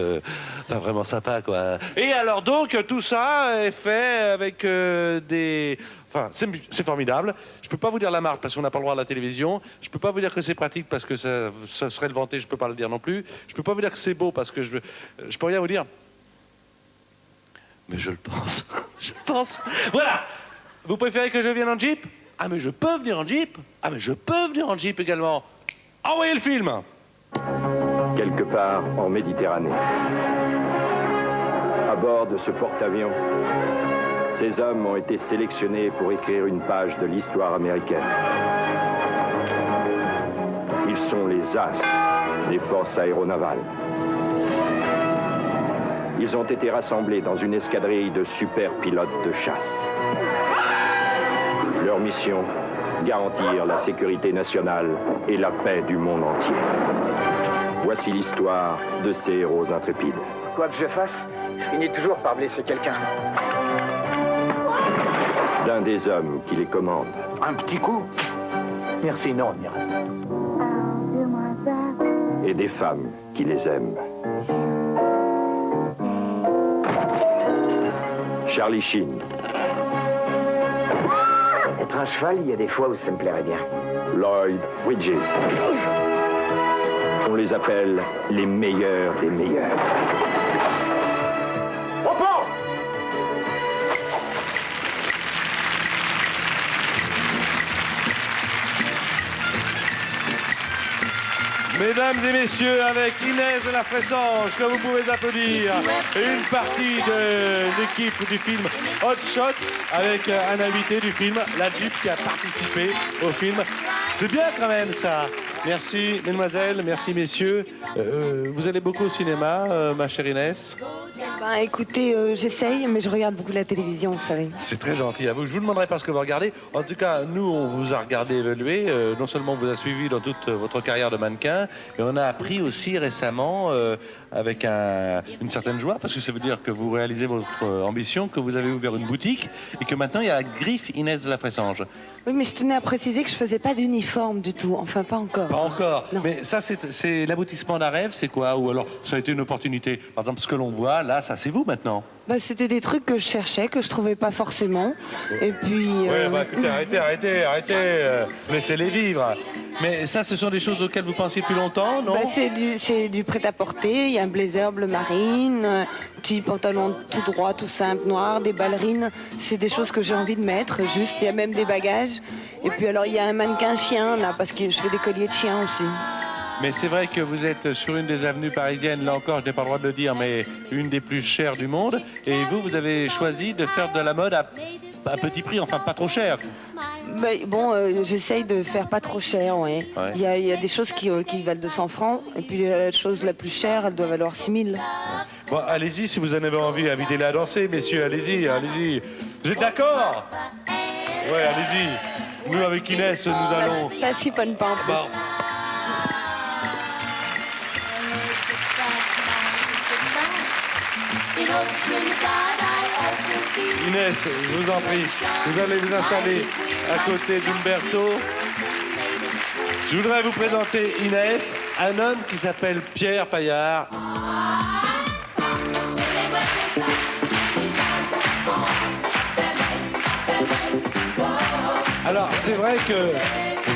enfin vraiment sympa, quoi. Et alors donc, tout ça est fait avec des... Enfin, c'est formidable. Je peux pas vous dire la marque parce qu'on n'a pas le droit à la télévision. Je peux pas vous dire que c'est pratique parce que ça serait le vanter, je peux pas le dire non plus. Je peux pas vous dire que c'est beau parce que je peux rien vous dire. Mais je le pense. Je le pense. Voilà. Vous préférez que je vienne en Jeep? Ah, mais je peux venir en Jeep. Ah, mais je peux venir en Jeep également. Envoyez le film. Quelque part en Méditerranée. À bord de ce porte-avions, ces hommes ont été sélectionnés pour écrire une page de l'histoire américaine. Ils sont les as des forces aéronavales. Ils ont été rassemblés dans une escadrille de super pilotes de chasse. Leur mission, garantir la sécurité nationale et la paix du monde entier. Voici l'histoire de ces héros intrépides. Quoi que je fasse, je finis toujours par blesser quelqu'un. D'un des hommes qui les commande. Un petit coup? Merci, non, Admiral. Et des femmes qui les aiment. Charlie Sheen. Être un cheval, il y a des fois où ça me plairait bien. Lloyd Bridges. On les appelle les meilleurs des meilleurs. Mesdames et messieurs, avec Inès de la Fressange, que vous pouvez applaudir, et une partie de l'équipe du film Hot Shot, avec un invité du film, la Jeep, qui a participé au film. C'est bien quand même ça. Merci mesdemoiselles, merci messieurs. Vous allez beaucoup au cinéma, ma chère Inès? Ben, écoutez, j'essaye, mais je regarde beaucoup la télévision, vous savez. C'est très gentil à vous. Je vous demanderai pas ce que vous regardez. En tout cas, nous, on vous a regardé évoluer. Non seulement on vous a suivi dans toute votre carrière de mannequin, mais on a appris aussi récemment, avec une certaine joie, parce que ça veut dire que vous réalisez votre ambition, que vous avez ouvert une boutique et que maintenant il y a la griffe Inès de la Fressange. Oui, mais je tenais à préciser que je faisais pas d'uniforme du tout. Enfin, pas encore. Pas encore. Non. Mais ça, c'est l'aboutissement d'un rêve, c'est quoi? Ou alors, ça a été une opportunité? Par exemple, ce que l'on voit, là, ça, c'est vous maintenant. Bah, c'était des trucs que je cherchais, que je trouvais pas forcément. Et puis... Ouais, bah écoutez, arrêtez. Laissez-les vivre. Mais ça, ce sont des choses auxquelles vous pensiez depuis longtemps, non? Bah, c'est du prêt-à-porter. Il y a un blazer bleu marine, un petit pantalon tout droit, tout simple, noir, des ballerines. C'est des choses que j'ai envie de mettre, juste. Il y a même des bagages. Et puis alors, il y a un mannequin chien, là, parce que je fais des colliers de chien aussi. Mais c'est vrai que vous êtes sur une des avenues parisiennes, là encore, je n'ai pas le droit de le dire, mais une des plus chères du monde. Et vous avez choisi de faire de la mode à petit prix, enfin pas trop cher. Ben, bon, j'essaye de faire pas trop cher, ouais. Ouais. Il y a des choses qui valent 200 francs, et puis la chose la plus chère, elle doit valoir 6000. Bon, allez-y, si vous en avez envie, invitez-les à danser, messieurs, allez-y. Vous êtes d'accord? Ouais, allez-y. Nous, avec Inès, nous allons... Ça chiffonne pas en plus. Bon. Inès, je vous en prie, vous allez vous installer à côté d'Umberto. Je voudrais vous présenter Inès, un homme qui s'appelle Pierre Paillard. Alors, c'est vrai que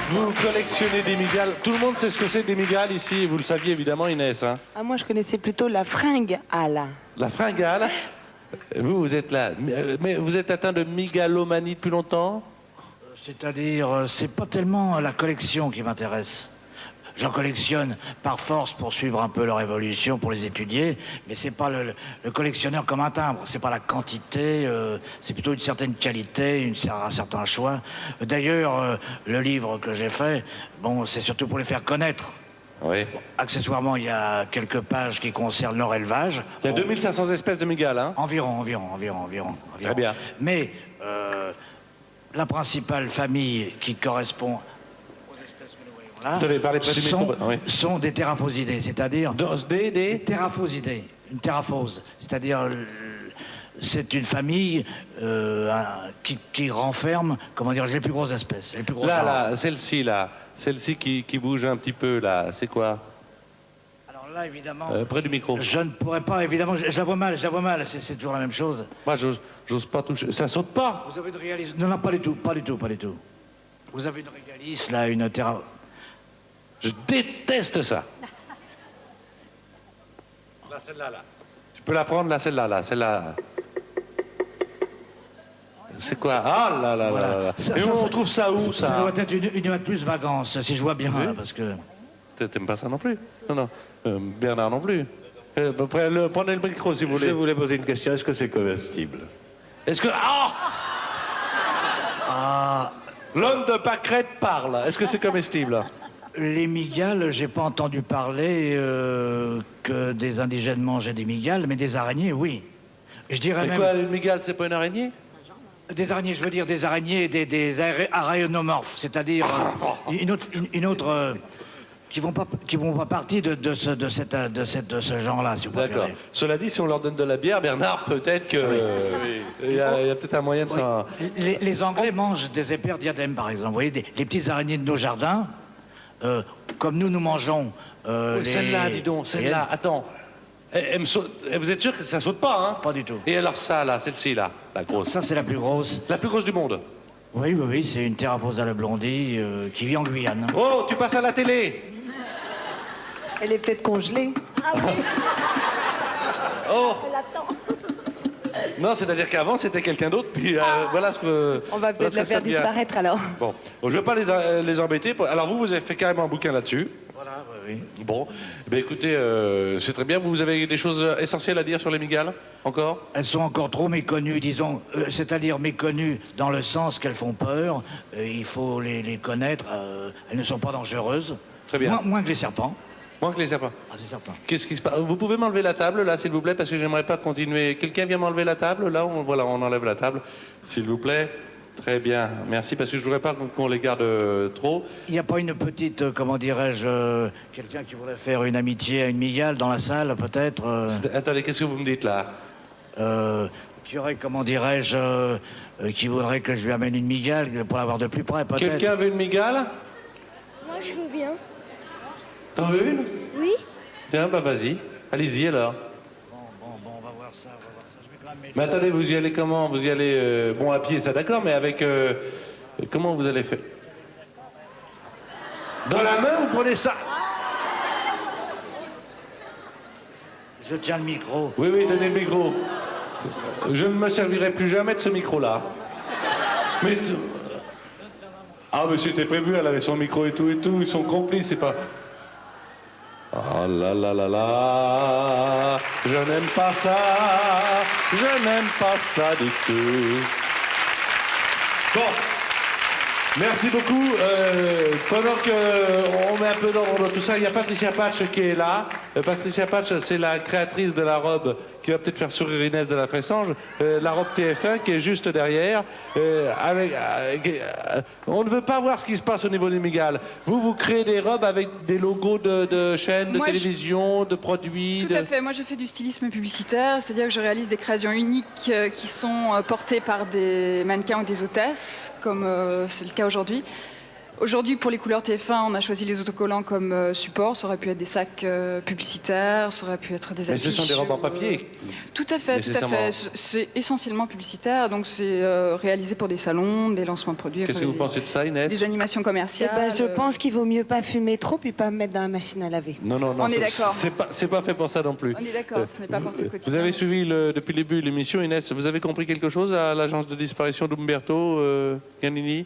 vous collectionnez des migales. Tout le monde sait ce que c'est des migales ici, vous le saviez évidemment, Inès. Hein? Ah, moi, je connaissais plutôt la fringale. La fringale. Vous êtes là. Mais vous êtes atteint de migalomanie depuis longtemps? C'est-à-dire, c'est pas tellement la collection qui m'intéresse. J'en collectionne par force pour suivre un peu leur évolution, pour les étudier, mais c'est pas le collectionneur comme un timbre, c'est pas la quantité, c'est plutôt une certaine qualité, un certain choix. D'ailleurs, le livre que j'ai fait, bon, c'est surtout pour les faire connaître. Oui. Bon, accessoirement, il y a quelques pages qui concernent leur élevage. Il y a 2500 espèces de migales, hein? Environ. Très bien. Mais la principale famille qui correspond aux espèces que nous voyons là Vous devez parler près du micro. Oui. sont des terraphosidés, c'est-à-dire Des terraphosidés, une terraphose, c'est-à-dire c'est une famille qui renferme, comment dire, les plus grosses espèces, les plus gros là, celle-ci qui bouge un petit peu, là, c'est quoi? Alors là, évidemment, près du micro. je ne pourrais pas, évidemment, je la vois mal, c'est toujours la même chose. Moi, j'ose pas toucher. Ça saute pas? Vous avez une réaliste. Non, pas du tout. Vous avez une régaliste, là, une terra... Je déteste ça. Là, celle-là, là. Tu peux la prendre, là, celle-là. C'est quoi? Ah là là Voilà. là là. Ça, Et ça, on trouve ça où, ça? Ça doit être une plus vacances, si je vois bien, Oui. là, parce que... T'aimes pas ça non plus? Non. Bernard non plus. Prenez le micro, si vous voulez. Je voulais poser une question. Est-ce que c'est comestible? Est-ce que... L'homme de Pâquerette parle. Est-ce que c'est comestible? Les migales, j'ai pas entendu parler que des indigènes mangeaient des migales, mais des araignées, oui. Je dirais Mais même... quoi, une migale, c'est pas une araignée? Des araignées, je veux dire des araignées, des aréonomorphes, c'est-à-dire une autre qui vont pas partie de ce genre-là, si vous D'accord. préférez. Cela dit, si on leur donne de la bière, Bernard, peut-être que il y a peut-être un moyen de s'en... Les Anglais mangent des éperdiadèmes, par exemple. Vous voyez, les petites araignées de nos jardins, comme nous mangeons... Celle-là, dis donc, celle-là, attends. Vous êtes sûr que ça saute pas, hein? Pas du tout. Et alors ça, là, celle-ci, là, la grosse. Ça, c'est la plus grosse. La plus grosse du monde. Oui, c'est une terraphose à la blondie qui vit en Guyane. Oh, tu passes à la télé. Elle est peut-être congelée. Oh. Non, c'est-à-dire qu'avant, c'était quelqu'un d'autre, puis voilà ce que... On va peut-être la faire disparaître alors. Bon, je ne vais pas les embêter. Alors vous avez fait carrément un bouquin là-dessus. Voilà, oui. Bon, ben écoutez, c'est très bien. Vous avez des choses essentielles à dire sur les migales, encore? Elles sont encore trop méconnues, disons, c'est-à-dire méconnues dans le sens qu'elles font peur. Il faut les connaître. Elles ne sont pas dangereuses. Très bien. Moins que les serpents. Moins que les serpents. Ah, c'est certain. Qu'est-ce qui se passe? Vous pouvez m'enlever la table, là, s'il vous plaît, parce que j'aimerais pas continuer. Quelqu'un vient m'enlever la table, là? Voilà, on enlève la table, s'il vous plaît. Très bien, merci, parce que je voudrais pas qu'on les garde trop. Il n'y a pas une petite, comment dirais-je, quelqu'un qui voudrait faire une amitié à une migale dans la salle, peut-être Attendez, qu'est-ce que vous me dites, là? Qui aurait, comment dirais-je, qui voudrait que je lui amène une migale pour l'avoir de plus près, peut-être. Quelqu'un veut une migale? Moi, je veux bien. T'en veux une? Oui. Tiens, bah vas-y, allez-y alors. Bon, on va voir ça, Je vais quand même Mais attendez, vous y allez comment? Vous y allez, bon, à pied, ça d'accord, mais avec... comment vous allez faire? Dans la main, vous prenez ça? Je tiens le micro. Oui, tenez le micro. Je ne me servirai plus jamais de ce micro-là. Mais... Ah, mais c'était prévu, elle avait son micro et tout, ils sont complices, c'est pas... Oh là là là là, je n'aime pas ça du tout. Bon, merci beaucoup. Pendant qu'on met un peu d'ordre dans tout ça, il y a Patricia Patch qui est là. Patricia Patch, c'est la créatrice de la robe qui va peut-être faire sourire Inès de la Fressange. La robe TF1 qui est juste derrière. On ne veut pas voir ce qui se passe au niveau des migales. Vous créez des robes avec des logos de chaînes, de télévision, de produits. Tout à fait. Moi, je fais du stylisme publicitaire, c'est-à-dire que je réalise des créations uniques qui sont portées par des mannequins ou des hôtesses, comme c'est le cas aujourd'hui. Aujourd'hui, pour les couleurs TF1, on a choisi les autocollants comme support. Ça aurait pu être des sacs publicitaires, ça aurait pu être des affiches. Mais ce sont des robes en papier. Tout à fait, tout à fait. C'est essentiellement publicitaire, donc c'est réalisé pour des salons, des lancements de produits. Qu'est-ce que vous pensez de ça, Inès? Des animations commerciales. Eh ben, je pense qu'il vaut mieux pas fumer trop puis pas mettre dans la machine à laver. Non, On est d'accord. C'est pas fait pour ça non plus. On est d'accord, ce n'est pas pour tout le quotidien. Vous avez suivi depuis le début l'émission, Inès. Vous avez compris quelque chose à l'agence de disparition d'Umberto Giannini?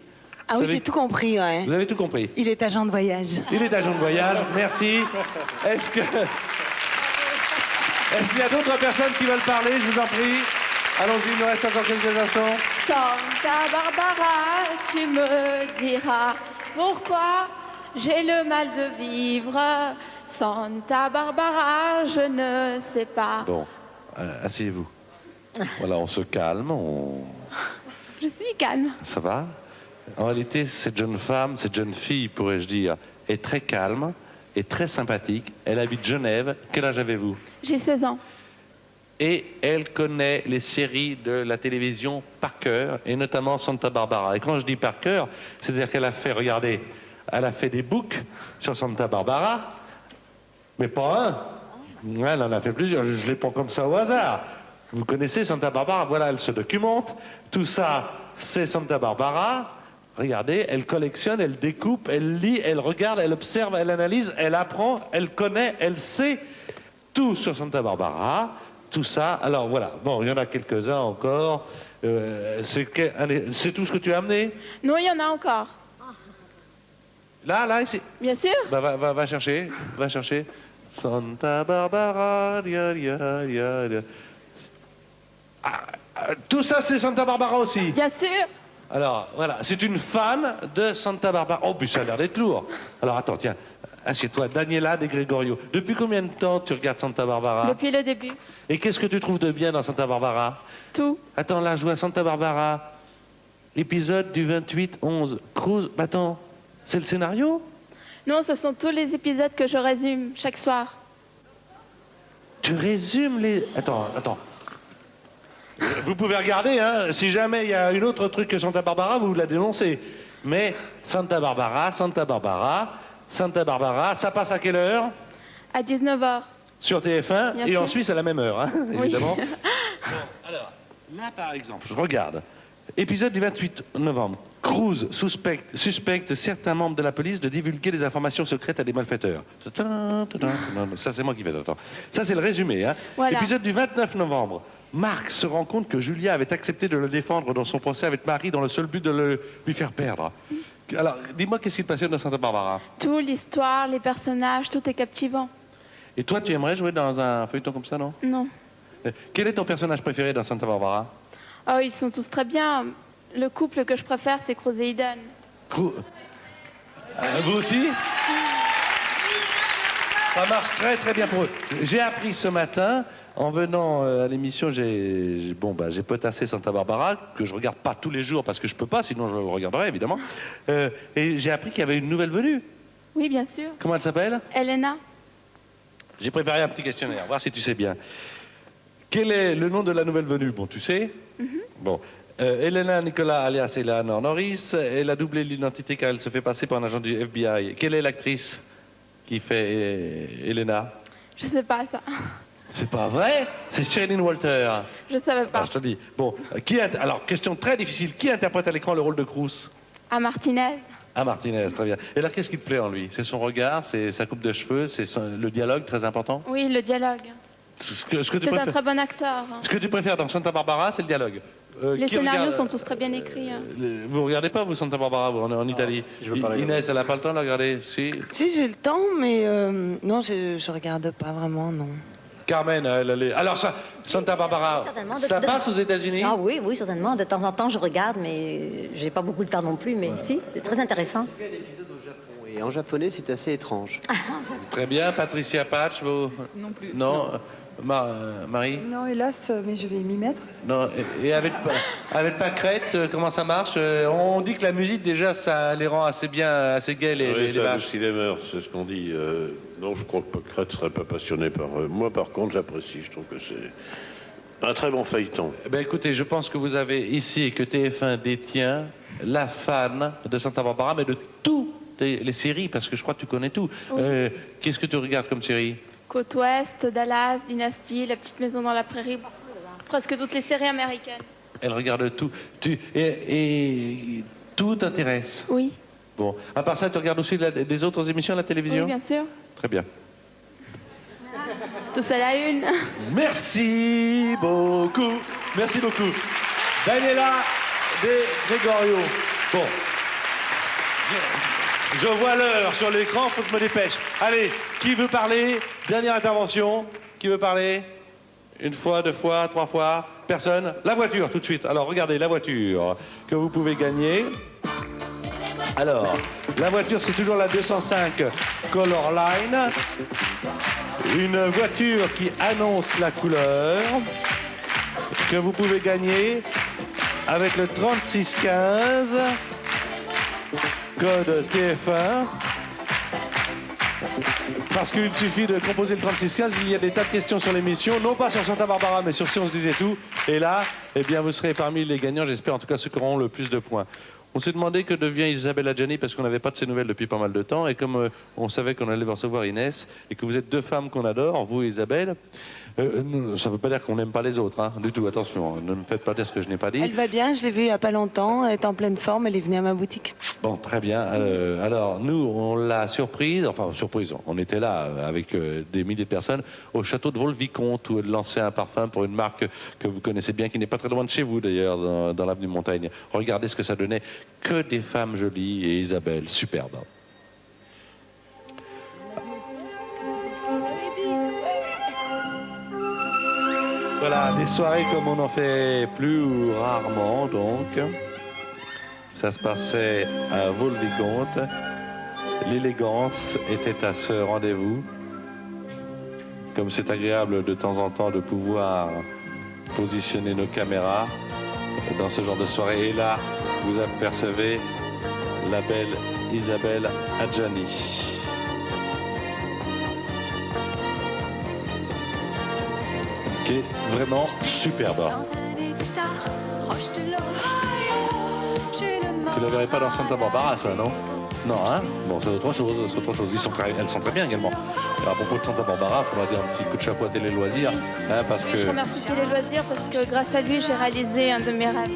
Ah oui, j'ai tout compris, ouais. Vous avez tout compris? Il est agent de voyage. Il est agent de voyage, merci. Est-ce qu'il y a d'autres personnes qui veulent parler? Je vous en prie. Allons-y, il nous reste encore quelques instants. Santa Barbara, tu me diras pourquoi j'ai le mal de vivre. Santa Barbara, je ne sais pas. Bon, asseyez-vous. Voilà, on se calme, Je suis calme. ça va. En réalité, cette jeune femme, cette jeune fille, pourrais-je dire, est très calme et très sympathique. Elle habite Genève. Quel âge avez-vous? J'ai 16 ans. Et elle connaît les séries de la télévision par cœur, et notamment Santa Barbara. Et quand je dis par cœur, c'est-à-dire qu'elle a fait, regardez, elle a fait des books sur Santa Barbara, mais pas un. Elle en a fait plusieurs, je les prends comme ça au hasard. Vous connaissez Santa Barbara, voilà, elle se documente. Tout ça, c'est Santa Barbara. Regardez, elle collectionne, elle découpe, elle lit, elle regarde, elle observe, elle analyse, elle apprend, elle connaît, elle sait tout sur Santa Barbara. Tout ça, alors voilà, bon, il y en a quelques-uns encore. C'est tout ce que tu as amené? Non, il y en a encore. Là, ici? Bien sûr. Bah, va chercher, va chercher. Santa Barbara, tout ça, c'est Santa Barbara aussi? Bien sûr. Alors, voilà, c'est une fan de Santa Barbara. Oh, puis ça a l'air d'être lourd. Alors, attends, tiens, assieds-toi, Daniela De Gregorio. Depuis combien de temps tu regardes Santa Barbara? Depuis le début. Et qu'est-ce que tu trouves de bien dans Santa Barbara? Tout. Attends, là, je vois Santa Barbara, épisode du 28-11. Cruz, attends, c'est le scénario? Non, ce sont tous les épisodes que je résume chaque soir. Tu résumes les... Attends. Vous pouvez regarder, hein, si jamais il y a un autre truc que Santa Barbara, vous la dénoncez. Mais Santa Barbara, ça passe à quelle heure? À 19h. Sur TF1, Bien et sûr. en Suisse à la même heure, hein, Oui. évidemment. Bon, alors, là par exemple, je regarde. Épisode du 28 novembre. Cruz suspecte certains membres de la police de divulguer des informations secrètes à des malfaiteurs. Ça, c'est moi qui fais. Attends. Ça, c'est le résumé. Hein. Voilà. Épisode du 29 novembre. Marc se rend compte que Julia avait accepté de le défendre dans son procès avec Marie dans le seul but de lui faire perdre. Alors, dis-moi, qu'est-ce qui te passionne dans Santa Barbara? Tout, l'histoire, les personnages, tout est captivant. Et toi, tu aimerais jouer dans un feuilleton comme ça, non? Non. Quel est ton personnage préféré dans Santa Barbara? Oh, ils sont tous très bien. Le couple que je préfère, c'est Cruz et Eden. Vous aussi? Ça marche très très bien pour eux. J'ai appris ce matin, en venant à l'émission, j'ai potassé Santa Barbara, que je regarde pas tous les jours parce que je peux pas, sinon je le regarderais évidemment. Et j'ai appris qu'il y avait une nouvelle venue. Oui, bien sûr. Comment elle s'appelle? Elena. J'ai préparé un petit questionnaire, voir si tu sais bien. Quel est le nom de la nouvelle venue? Bon, tu sais? Bon. Elena Nicolas alias Eleanor Norris, elle a doublé l'identité car elle se fait passer pour un agent du FBI. Quelle est l'actrice qui fait Elena? Je sais pas ça. C'est pas vrai? C'est Shailene Walter. Je savais pas. Alors, je te dis. Bon, alors, question très difficile. Qui interprète à l'écran le rôle de Cruz? À Martinez. Ah, Martinez, très bien. Et alors, qu'est-ce qui te plaît en lui? C'est son regard, c'est sa coupe de cheveux, c'est le dialogue très important? Oui, le dialogue. Ce que tu C'est un préfères- très bon acteur. Ce que tu préfères dans Santa Barbara, c'est le dialogue. Les Qui scénarios regarde- sont tous très bien écrits. Hein. Vous regardez pas, vous, Santa Barbara, vous, en Italie? je veux pas regarder. Inès, elle n'a pas le temps de la regarder? Si. Si, j'ai le temps, mais non, je regarde pas vraiment, non. Carmen, elle est... Alors, Santa Barbara, Certainement, ça passe aux États-Unis? Ah oui, oui, certainement. De temps en temps, je regarde, mais j'ai pas beaucoup de temps non plus. Mais si, c'est très intéressant. Et en japonais, c'est assez étrange. Très bien. Patricia Patch, vous? Non plus. Non. Marie? Non, hélas, mais je vais m'y mettre. Non. Et avec Pâquerette, comment ça marche? On dit que la musique, déjà, ça les rend assez bien, assez gais, les Oui, ça vaches. adoucit les mœurs, c'est ce qu'on dit. Non, je crois que Pâquerette ne serait pas passionné par eux. Moi, par contre, j'apprécie. Je trouve que c'est un très bon feuilleton. Eh bien, écoutez, je pense que vous avez ici, que TF1 détient, la fan de Santa Barbara, mais de toutes les séries, parce que je crois que tu connais tout. Oui. Qu'est-ce que tu regardes comme série? Côte Ouest, Dallas, Dynasty, La Petite Maison dans la Prairie. Presque toutes les séries américaines. Elle regarde tout. Et tout t'intéresse? Oui. Bon. À part ça, tu regardes aussi des autres émissions à la télévision? Oui, bien sûr. Très bien. Tous à la une. Merci beaucoup. Merci beaucoup. Daniela De Gregorio. Bon. Je vois l'heure sur l'écran, faut que je me dépêche. Allez, qui veut parler? Dernière intervention. Qui veut parler? Une fois, deux fois, trois fois? Personne? La voiture, tout de suite. Alors, regardez, la voiture que vous pouvez gagner. Alors, la voiture, c'est toujours la 205 Color Line. Une voiture qui annonce la couleur que vous pouvez gagner avec le 3615, code TF1. Parce qu'il suffit de composer le 3615, il y a des tas de questions sur l'émission, non pas sur Santa Barbara, mais sur Si on se disait tout. Et là, eh bien, vous serez parmi les gagnants, j'espère en tout cas ceux qui auront le plus de points. On s'est demandé que devient Isabelle Adjani parce qu'on n'avait pas de ses nouvelles depuis pas mal de temps. Et comme on savait qu'on allait recevoir Inès et que vous êtes deux femmes qu'on adore, vous et Isabelle, ça ne veut pas dire qu'on n'aime pas les autres, hein, du tout. Attention, ne me faites pas dire ce que je n'ai pas dit. Elle va bien, je l'ai vue il n'y a pas longtemps, elle est en pleine forme, elle est venue à ma boutique. Bon, très bien. Alors, nous, on l'a surprise, enfin, surprise, on était là avec des milliers de personnes au château de Vaux-le-Vicomte où elle lançait un parfum pour une marque que vous connaissez bien, qui n'est pas très loin de chez vous d'ailleurs, dans l'avenue Montaigne. Regardez ce que ça donnait. Que des femmes jolies et Isabelle, superbe. Voilà, des soirées comme on n'en fait plus ou rarement, donc. Ça se passait à Vaux-le-Vicomte. L'élégance était à ce rendez-vous. Comme c'est agréable de temps en temps de pouvoir positionner nos caméras dans ce genre de soirée. Et là, vous apercevez la belle Isabelle Adjani. Qui est vraiment superbe. Tu ne la verrais pas dans Santa Barbara, ça, non? Non, hein? Bon, c'est autre chose, c'est autre chose. Elles sont très bien également. Alors, à propos de Santa Barbara, il faudra dire un petit coup de chapeau à Télé Loisirs, hein, parce que... Je remercie Télé Loisirs parce que grâce à lui, j'ai réalisé un de mes rêves.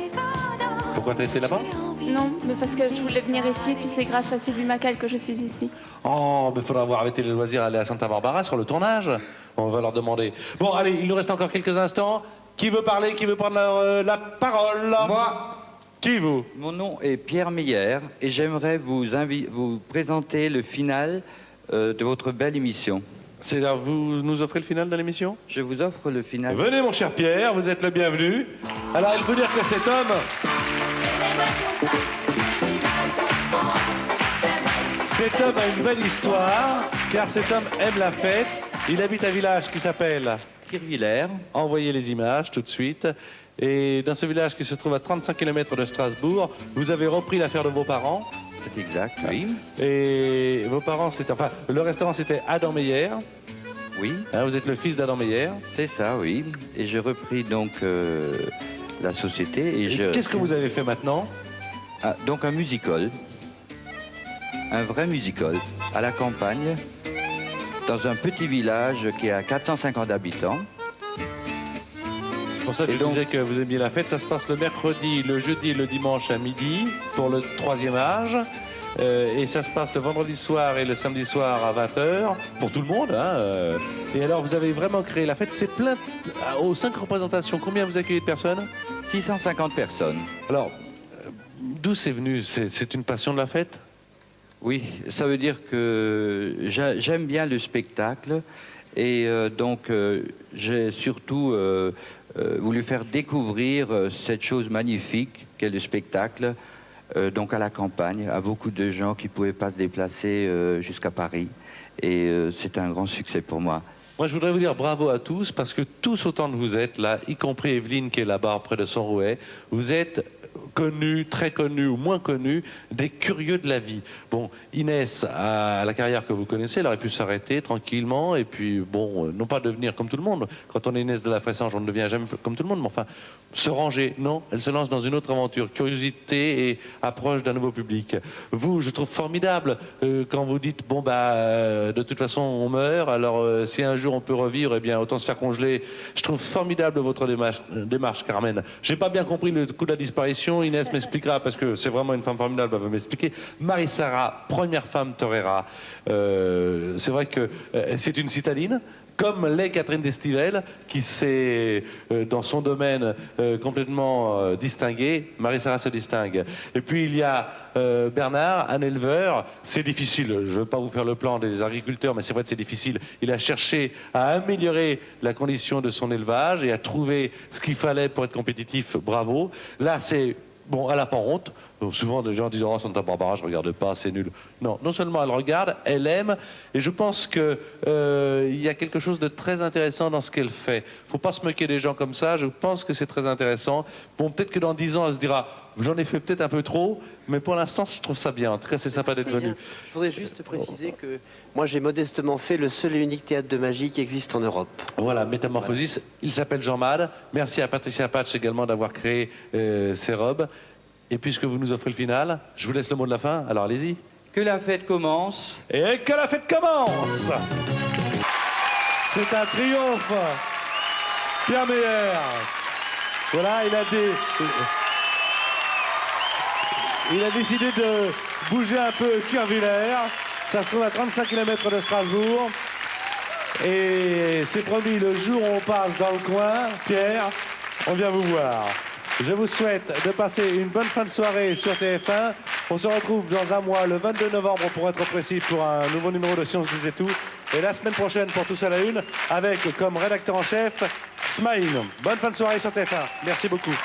Pourquoi tu as été là-bas? Non, mais parce que je voulais venir ici, puis c'est grâce à Sylvie Macal que je suis ici. Oh, mais il faudra voir avec Télé Loisirs aller à Santa Barbara sur le tournage. On va leur demander. Bon, allez, il nous reste encore quelques instants. Qui veut parler? Qui veut prendre la parole? Moi. Qui vous? Mon nom est Pierre Meyer et j'aimerais vous présenter le final de votre belle émission. C'est-à-dire, vous nous offrez le final de l'émission? Je vous offre le final. Venez, mon cher Pierre, vous êtes le bienvenu. Alors, il faut dire que cet homme... Cet homme a une belle histoire, car cet homme aime la fête. Il habite un village qui s'appelle... Kirvillers. Envoyez les images tout de suite. Et dans ce village qui se trouve à 35 km de Strasbourg, vous avez repris l'affaire de vos parents. C'est exact, oui. Et vos parents, c'était... Enfin, le restaurant, c'était Adam Meyer. Oui. Hein, vous êtes le fils d'Adam Meyer. C'est ça, oui. Et j'ai repris donc la société. Et qu'est-ce que vous avez fait maintenant? Donc un musical. Un vrai musical. À la campagne. Dans un petit village qui a 450 habitants. C'est pour ça que je disais que vous aimiez la fête. Ça se passe le mercredi, le jeudi et le dimanche à midi pour le 3e âge. Et ça se passe le vendredi soir et le samedi soir à 20h pour tout le monde. Hein. Et alors, vous avez vraiment créé la fête. C'est plein, aux 5 représentations. Combien vous accueillez de personnes? 650 personnes. Alors, d'où c'est venu? C'est une passion de la fête? Oui, ça veut dire que j'aime bien le spectacle. Et donc, j'ai surtout voulu faire découvrir cette chose magnifique qu'est le spectacle, donc à la campagne, à beaucoup de gens qui ne pouvaient pas se déplacer jusqu'à Paris. Et c'est un grand succès pour moi. Moi, je voudrais vous dire bravo à tous, parce que tous autant que vous êtes là, y compris Evelyne qui est là-bas près de son rouet, vous êtes connus, très connus ou moins connus, des curieux de la vie. Bon, Inès a la carrière que vous connaissez, elle aurait pu s'arrêter tranquillement et puis, bon, non pas devenir comme tout le monde. Quand on est Inès de la Fressange, on ne devient jamais comme tout le monde, mais enfin, se ranger, non, elle se lance dans une autre aventure, curiosité et approche d'un nouveau public. Vous, je trouve formidable quand vous dites, bon, bah, de toute façon, on meurt, alors si un jour on peut revivre, eh bien, autant se faire congeler. Je trouve formidable votre démarche, Carmen. J'ai pas bien compris le coup de la disparition, Inès m'expliquera, parce que c'est vraiment une femme formidable, elle va m'expliquer. Marie-Sara, première femme torera. C'est vrai que c'est une citadine, comme l'est Catherine Destivelle, qui s'est, dans son domaine, complètement distinguée. Marie-Sara se distingue. Et puis il y a Bernard, un éleveur. C'est difficile, je ne veux pas vous faire le plan des agriculteurs, mais c'est vrai que c'est difficile. Il a cherché à améliorer la condition de son élevage et à trouver ce qu'il fallait pour être compétitif. Bravo. Là, c'est bon, elle n'a pas honte. Donc, souvent, des gens disent « Oh, Santa Barbara, je ne regarde pas, c'est nul. » Non, non seulement elle regarde, elle aime, et je pense qu'il y a quelque chose de très intéressant dans ce qu'elle fait. Il ne faut pas se moquer des gens comme ça, je pense que c'est très intéressant. Bon, peut-être que dans 10 ans, elle se dira « J'en ai fait peut-être un peu trop, mais pour l'instant, je trouve ça bien. En tout cas, c'est sympa d'être venu. » Je voudrais juste préciser que moi, j'ai modestement fait le seul et unique théâtre de magie qui existe en Europe. Voilà, Métamorphosis. Il s'appelle Jean Mad. Merci à Patricia Patch également d'avoir créé ces robes. Et puisque vous nous offrez le final, je vous laisse le mot de la fin, alors allez-y. Que la fête commence. Et que la fête commence. C'est un triomphe. Pierre Meyer. Voilà, il a décidé de bouger un peu Curvillers. Ça se trouve à 35 km de Strasbourg. Et c'est promis, le jour où on passe dans le coin, Pierre, on vient vous voir. Je vous souhaite de passer une bonne fin de soirée sur TF1. On se retrouve dans un mois, le 22 novembre pour être précis, pour un nouveau numéro de Science disait tout. Et la semaine prochaine pour Tous à la Une, avec comme rédacteur en chef, Smaïn. Bonne fin de soirée sur TF1. Merci beaucoup.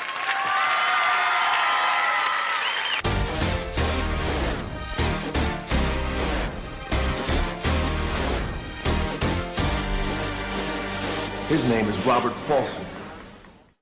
His name is Robert Paulson.